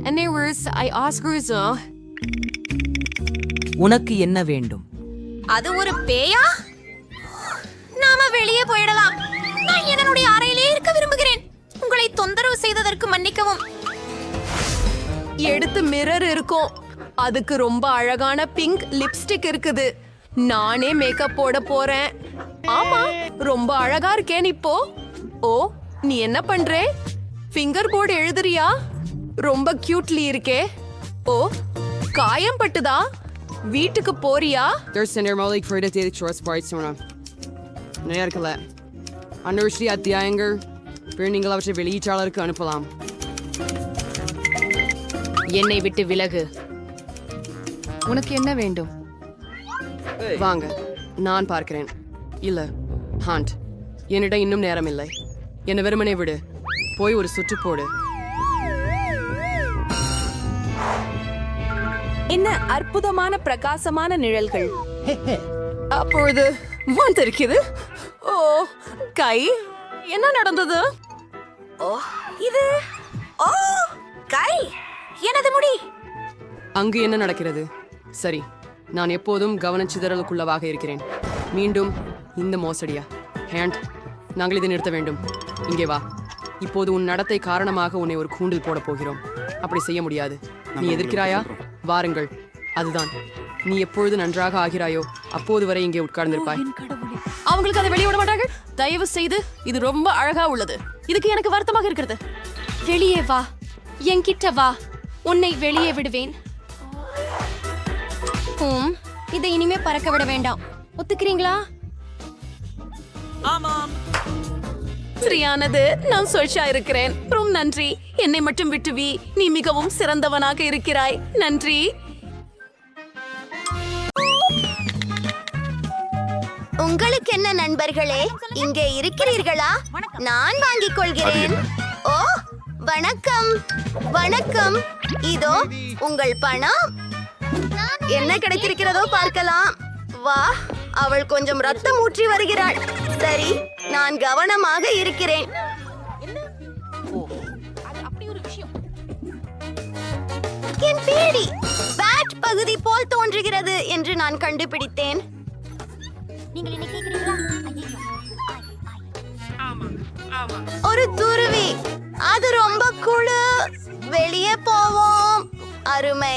And there was I Oscars. உனக்கு என்ன வேண்டும்? அது ஒரு பேயா? நாம வெளியே போயிடலாம். நான் என்னுடைய அறையிலே இருக்க விரும்புகிறேன். உங்களை தொந்தரவு செய்ததற்கு மன்னிக்கவும். எடுத்து மிரர் இருக்கும். அதுக்கு ரொம்ப அழகான பிங்க் லிப்ஸ்டிக் இருக்குது. நானே மேக்கப் போட போறேன். ஆமா, ரொம்ப அழகா இருக்கேன் இப்போ. ஓ, நீ என்ன பண்ற? ஃபிங்கர் போர்டு எழுதுறியா? ரொம்ப கியூட்லி இருக்கே. ஓ, காயம் பட்டுதா? வீட்டுக்கு போறியா? நேர்க்கல அன்வர்ஷி அத்தியாயங்கள் நீங்கள் அவற்றை வெளியீட்டாளருக்கு அனுப்பலாம். என்னை விட்டு விலகு. உனக்கு என்ன வேண்டும்? வாங்க, நான் பார்க்கிறேன். இல்ல ஹாண்ட், என்னிடம் இன்னும் நேரம் இல்லை. என்ன வெறுமனே விடு. போய் ஒரு சுற்று போடு. என்ன அற்புதமான பிரகாசமான நிழல்கள். அப்பொழுது வந்திருக்குது. ஓ, கை. என்ன நடந்தது? ஓ, இது. ஓ, கை. எனது முடி. அங்கு என்ன நடக்கிறது? சரி, நான் எப்போதும் கவனச்சிதறலுக்குள்ளவாக இருக்கிறேன். மீண்டும் இந்த மோசடியா? ஹேண்ட், நாங்கள் இதை நிறுத்த வேண்டும். இங்கே வா. இப்போது உன் நடத்தை காரணமாக உன்னை ஒரு கூண்டில் போட போகிறோம். அப்படி செய்ய முடியாது. நீ எதிர்க்கிறாயா? வாருங்கள். அதுதான். நீ எப்பொழுது நன்றாக ஆகிறாயோ அப்போது வரை இங்கே உட்கார்ந்திருப்பாய். அவங்களுக்கு அதை வெளியே விட மாட்டார்கள். தயவு செய்து, இது ரொம்ப அழகா உள்ளது. இதுக்கு எனக்கு வருத்தமாக இருக்கிறது. வெளியே வா, என்கிட்ட வா. உன்னை வெளியே விடுவேன். இதை இனிமே பறக்க விட வேண்டாம். ஒத்துக்கிறீங்களா? ஆமாம். சரியானது. நான் சொல்ஷா இருக்கிறேன். ரொம்ப நன்றி. என்னை மட்டும் விட்டுவி. நீ மிகவும் சிறந்தவனாக இருக்கிறாய். நன்றி. உங்களுக்கு என்ன நண்பர்களே, இங்கே இருக்கிறீர்களா? நான் வாங்கிக் கொள்கிறேன். ஓ, வணக்கம். வணக்கம். இதோ உங்கள் பணம். என்ன கிடைத்திருக்கிறதோ பார்க்கலாம். வா, அவள் கொஞ்சம் ரத்தம் ஊற்றி வருகிறாள். சரி, நான் கவனமாக இருக்கிறேன். என் பேடி பேட் பகுதி போல் தோன்றுகிறது என்று நான் கண்டுபிடித்தேன். ஒரு துருவி. அது ரொம்ப குழு. வெளியே போவோம். அருமை.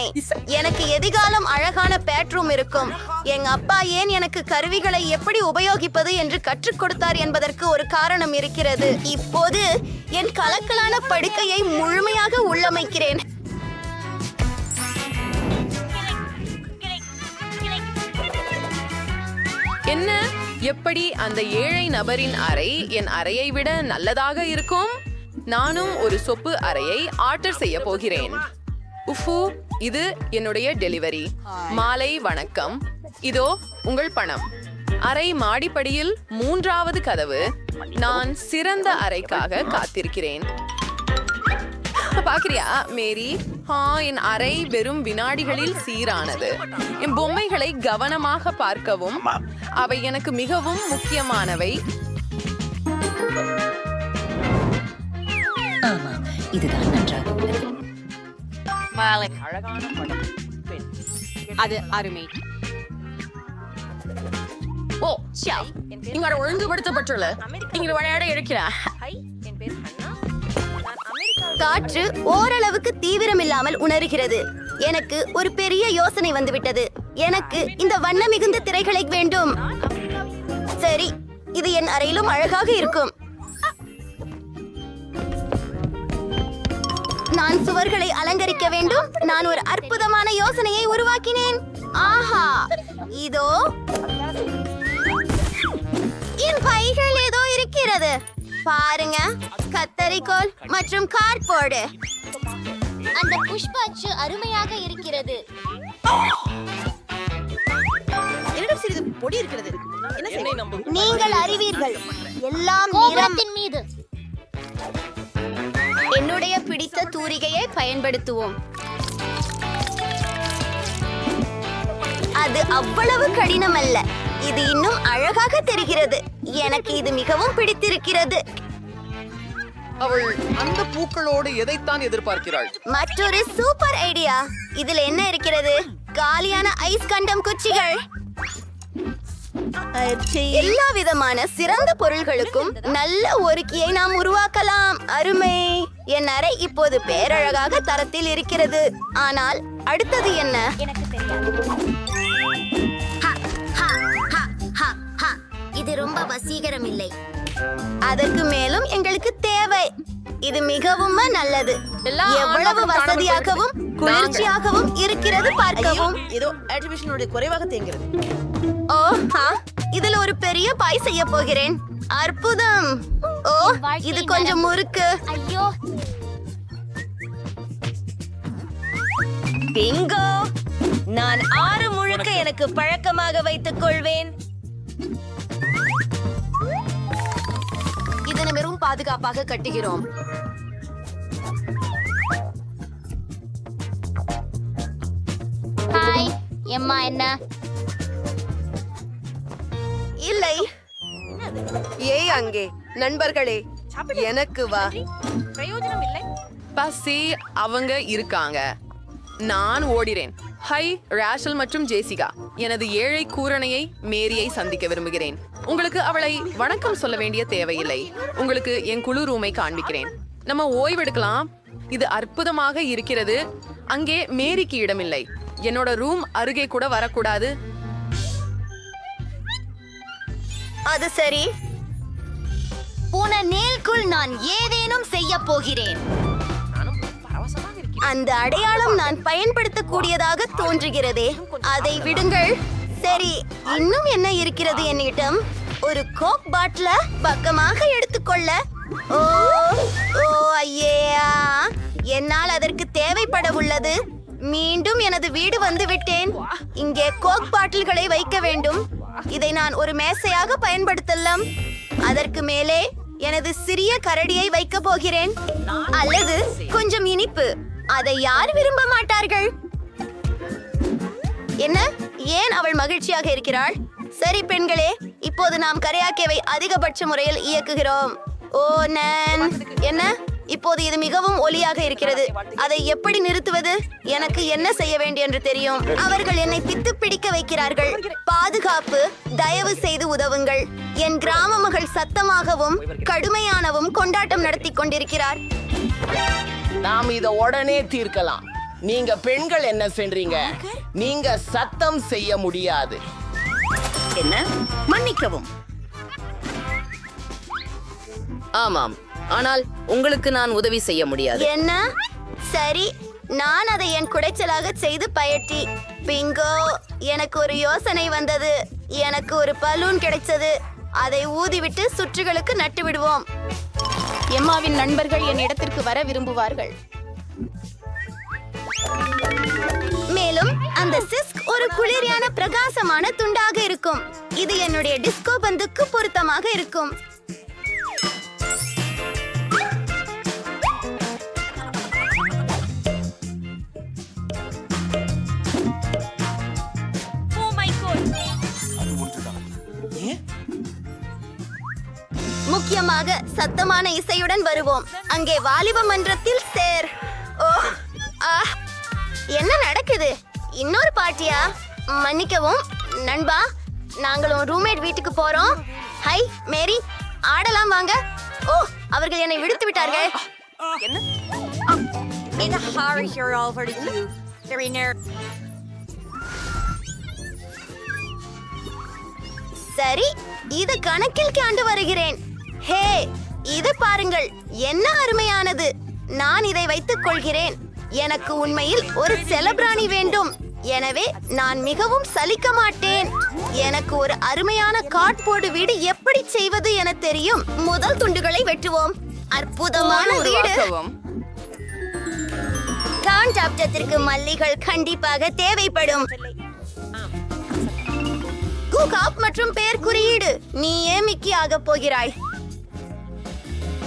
எனக்கு எதிர்காலம் அழகான பெட்ரூம் இருக்கும். எங்க அப்பா ஏன் எனக்கு கருவிகளை எப்படி உபயோகிப்பது என்று கற்றுக் கொடுத்தார் என்பதற்கு ஒரு காரணம் இருக்கிறது. இப்போது என் கலக்கலான படுக்கையை முழுமையாக உள்ளமைக்கிறேன். என்ன? எப்படி அந்த ஏழை நபரின் அறை என் அறையை விட நல்லதாக இருக்கும்? நானும் ஒரு சொப்பு அறையை ஆர்டர் செய்ய போகிறேன். உஃபு, இது என்னுடைய டெலிவரி. மாலை வணக்கம். இதோ உங்கள் பணம். அறை மாடிப்படியில் 3வது கதவு. நான் சிறந்த அறைக்காக காத்திருக்கிறேன். பாக்குறியா மேரி? என் அறை வெறும் வினாடிகளில் சீரானது. என் பொம்மைகளை கவனமாக பார்க்கவும். அவை எனக்கு மிகவும் முக்கியமானவை. இதுதான் நன்றாக உள்ளது. அழகான படம். அது அருமை. ஓ இங்க ஒழுங்குபடுத்தப்பட்டுள்ள இங்க விளையாட இருக்கிறா காற்று ஓரளவுக்கு தீவிரமில்லாமல் உணர்கிறது. எனக்கு ஒரு பெரிய யோசனை வந்துவிட்டது. எனக்கு இந்த வண்ண மிகுந்த திரைகளை வேண்டும். சரி, இது என் அறையிலும் அழகாக இருக்கும். நான் சுவர்களை அலங்கரிக்க வேண்டும். நான் ஒரு அற்புதமான யோசனையை உருவாக்கினேன். ஆஹா, இதோ என் பைகள் ஏதோ இருக்கிறது. பாருங்க, கத்தரிக்கோல் மற்றும் கார்ட்போர்டு. அந்த புஷ்ப அச்சு அருமையாக இருக்கிறது. என்னிடம் சிறிது பொடி இருக்கிறது. நீங்கள் அறிவீர்கள், எல்லாம் நிறத்தின் மீது. என்னுடைய பிடித்த தூரிகையை பயன்படுத்துவோம். அது அவ்வளவு கடினம் அல்ல. இது இன்னும் அழகாக தெரிகிறது. எனக்கு இது மிகவும் பிடித்திருக்கிறது. அவள் அந்த பூக்களோடு எதைத்தான் எதிர்பார்க்கிறாள்? மற்றொரு சூப்பர் ஐடியா. இதில் என்ன இருக்கிறது? காலியான ஐஸ் கண்டம் குச்சிகள். எல்லா விதமான சிறந்த பொருள்களுக்கும் நல்ல ஒருக்கியை நாம் உருவாக்கலாம். அருமை. என் அறை இப்போது பேரழகாக தரத்தில் இருக்கிறது. ஆனால் அடுத்தது என்ன? எனக்கு தெரியாது. இது ரொம்ப வசீகரம் இல்லை. அதற்கு மேலும் எங்களுக்கு தேவை. இது மிகவும் நல்லது. எவ்வளவு வசதியாகவும் குளிர்ச்சியாகவும் இருக்கிறது பார்க்கவும். ஏதோ ஆர்டிஃபிஷியலுடைய குறைவாக தேங்கிறது. ஓ, இதுல ஒரு பெரிய பாய் செய்ய போகிறேன். அற்புதம். ஓ, இது கொஞ்சம் முறுக்கு. ஐயோ, பிங்கோ. நான் 6 முழுக்க எனக்கு பழக்கமாக வைத்துக் கொள்வேன். இதனை வெறும் பாதுகாப்பாக கட்டுகிறோம். ஹாய் எம்மா, என்ன? இல்லை. ஏய் அங்கே நண்பர்களே, எனக்கு வா. பிரயோஜனம் இல்லை. பசி அவங்க இருக்காங்க. நான் ஓடிறேன். ஹை ராஷல் மற்றும் ஜேசிகா. எனது ஏழை கூரணையை மேரியை சந்திக்க விரும்புகிறேன். உங்களுக்கு அவளை வணக்கம் சொல்ல வேண்டிய தேவையில்லை. உங்களுக்கு என் குழு ரூமை காண்பிக்கிறேன். நம்ம ஓய்வெடுக்கலாம். இது அற்புதமாக இருக்கிறது. அங்கே மேரிக்கு இடமில்லை. என்னோட ரூம் அருகே கூட வரக்கூடாது. அது சரி. போன நேல்குள் நான் ஏதேனும் செய்ய போகிறேன். அந்த அடையாளம் நான் பயன்படுத்தக்கூடியதாக தோன்றுகிறதே. அதை விடுங்கள். சரி, இன்னும் என்ன இருக்கிறது என்னிடம்? ஒரு கோக் பாட்டில பக்கமாக எடுத்துக்கொள்ள. ஓ ஓ ஐயா, என்னால் அதற்கு தேவைப்பட உள்ளது. மீண்டும் எனது வீடு வந்து விட்டேன். இங்கே கோக் பாட்டில்களை வைக்க வேண்டும். இதை நான் ஒரு மேசையாக பயன்படுத்தலாம். அதற்கு மேலே எனது சிறிய கரடியை வைக்க போகிறேன். அல்லது கொஞ்சம் இனிப்பு. அதை யார் விரும்ப மாட்டார்கள்? என்ன? ஏன் அவள் மகிழ்ச்சியாக இருக்கிறாள்? சரி பெண்களே, இப்போது நாம் கரையாக்கேவை அதிகபட்ச முறையில் இயக்குகிறோம். ஓ நான் என்ன? இப்போது இது மிகவும் ஒலியாக இருக்கிறது. அதை எப்படி நிறுத்துவது? எனக்கு என்ன செய்ய வேண்டும் என்று தெரியும். அவர்கள் என்னை பித்து பிடிக்க வைக்கிறார்கள். பாதுகாப்பு, தயவு செய்து உதவுங்கள். என் கிராம மகள் சத்தமாகவும் கடுமையானவும் கொண்டாட்டம் நடத்தி கொண்டிருக்கிறார். நாம் இத உடனே தீர்க்கலாம். நீங்க பெண்கள் என்ன செய்றீங்க? நீங்க சத்தம் செய்ய முடியாது. என்ன? மன்னிக்கவும். ஆமாம், ஆனால் உங்களுக்கு நான் உதவி செய்ய முடியாது. என்ன? சரி, நான் அதை என் குடைச்சலாக செய்து பயட்டி. பிங்கோ, எனக்கு ஒரு யோசனை வந்தது. எனக்கு ஒரு பலூன் கிடைச்சது. அதை ஊதிவிட்டு சுற்றுகளுக்கு நட்டு விடுவோம். எம்மாவின் நண்பர்கள் என் இடத்திற்கு வர விரும்புவார்கள். மேலும் அந்த சிஸ்க் ஒரு குளிரியான பிரகாசமான துண்டாக இருக்கும். இது என்னுடைய டிஸ்கோ பந்துக்கு பொருத்தமாக இருக்கும். முக்கியமாக சத்தமான இசையுடன் வருவோம். அங்கே வாலிப மன்றத்தில் சேர். ஓ, என்ன நடக்குது? இன்னொரு பாட்டியா? மன்னிக்கவும் நண்பா, நாங்கள் உன் ரூம்மேட் வீட்டுக்கு போறோம். ஹை மேரி, ஆடலாம் வாங்க. ஓ, அவர்கள் என்னை விடுத்து விட்டார்கள். சரி, இது கணக்கில் காண்டு வருகிறேன். ஹே, இது பாருங்கள், என்ன அருமையானது. நான் இதை வைத்துக் கொள்கிறேன். எனக்கு உண்மையில் ஒரு செலபிராணி வேண்டும். எனவே நான் மிகவும் சலிக்க மாட்டேன். எனக்கு ஒரு அருமையான கார்ட்போர்டு வீடு எப்படி செய்வது என தெரியும். முதல் துண்டுகளை வெட்டுவோம். அற்புதமான வீடு. காண்டாப்டத்திற்கு மல்லிகள் கண்டிப்பாக தேவைப்படும். குகாப் மற்றும் பெயர் குறியீடு. நீயே மிக்கி ஆக போகிறாய்.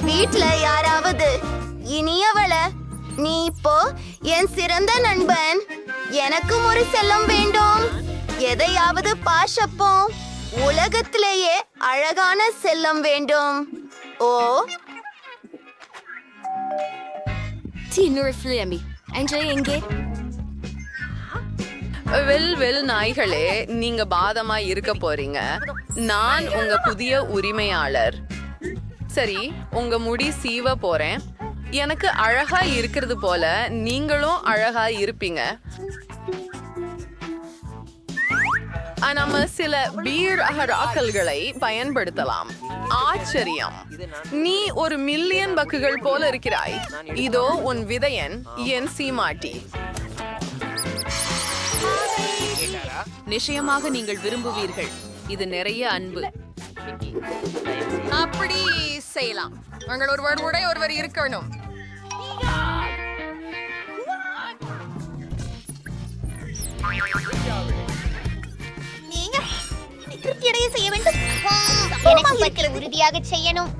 வீட்ல யாராவது இனியவள, நீ இப்போ என் சிறந்த நண்பன். எனக்கும் ஒரு செல்லம் வேண்டும். எதையாவது பாஷப்போம். உலகத்திலேயே அழகான செல்லம் வேண்டும். ஓ, எங்கே? வெல் நாய்களே, நீங்க பாதமா இருக்க போறீங்க. நான் உங்க புதிய உரிமையாளர். சரி, உங்க முடி சீவ போறேன். எனக்கு அழகா இருக்கிறது போல நீங்களும் அழகா இருப்பீங்க. நம்ம சில பீர் அகராக்கல்களை பயன்படுத்தலாம். ஆச்சரியம், நீ ஒரு மில்லியன் பக்குகள் போல இருக்கிறாய். இதோ உன் விதையன், என் சீமாட்டி. நிச்சயமாக நீங்கள் விரும்புவீர்கள். இது நிறைய அன்பு. அப்படி செய்யலாம். உங்கள் ஒருவர் இருக்கணும். நீங்க திருப்தி அடைய செய்ய வேண்டும். எனக்கு உறுதியாக செய்யணும்.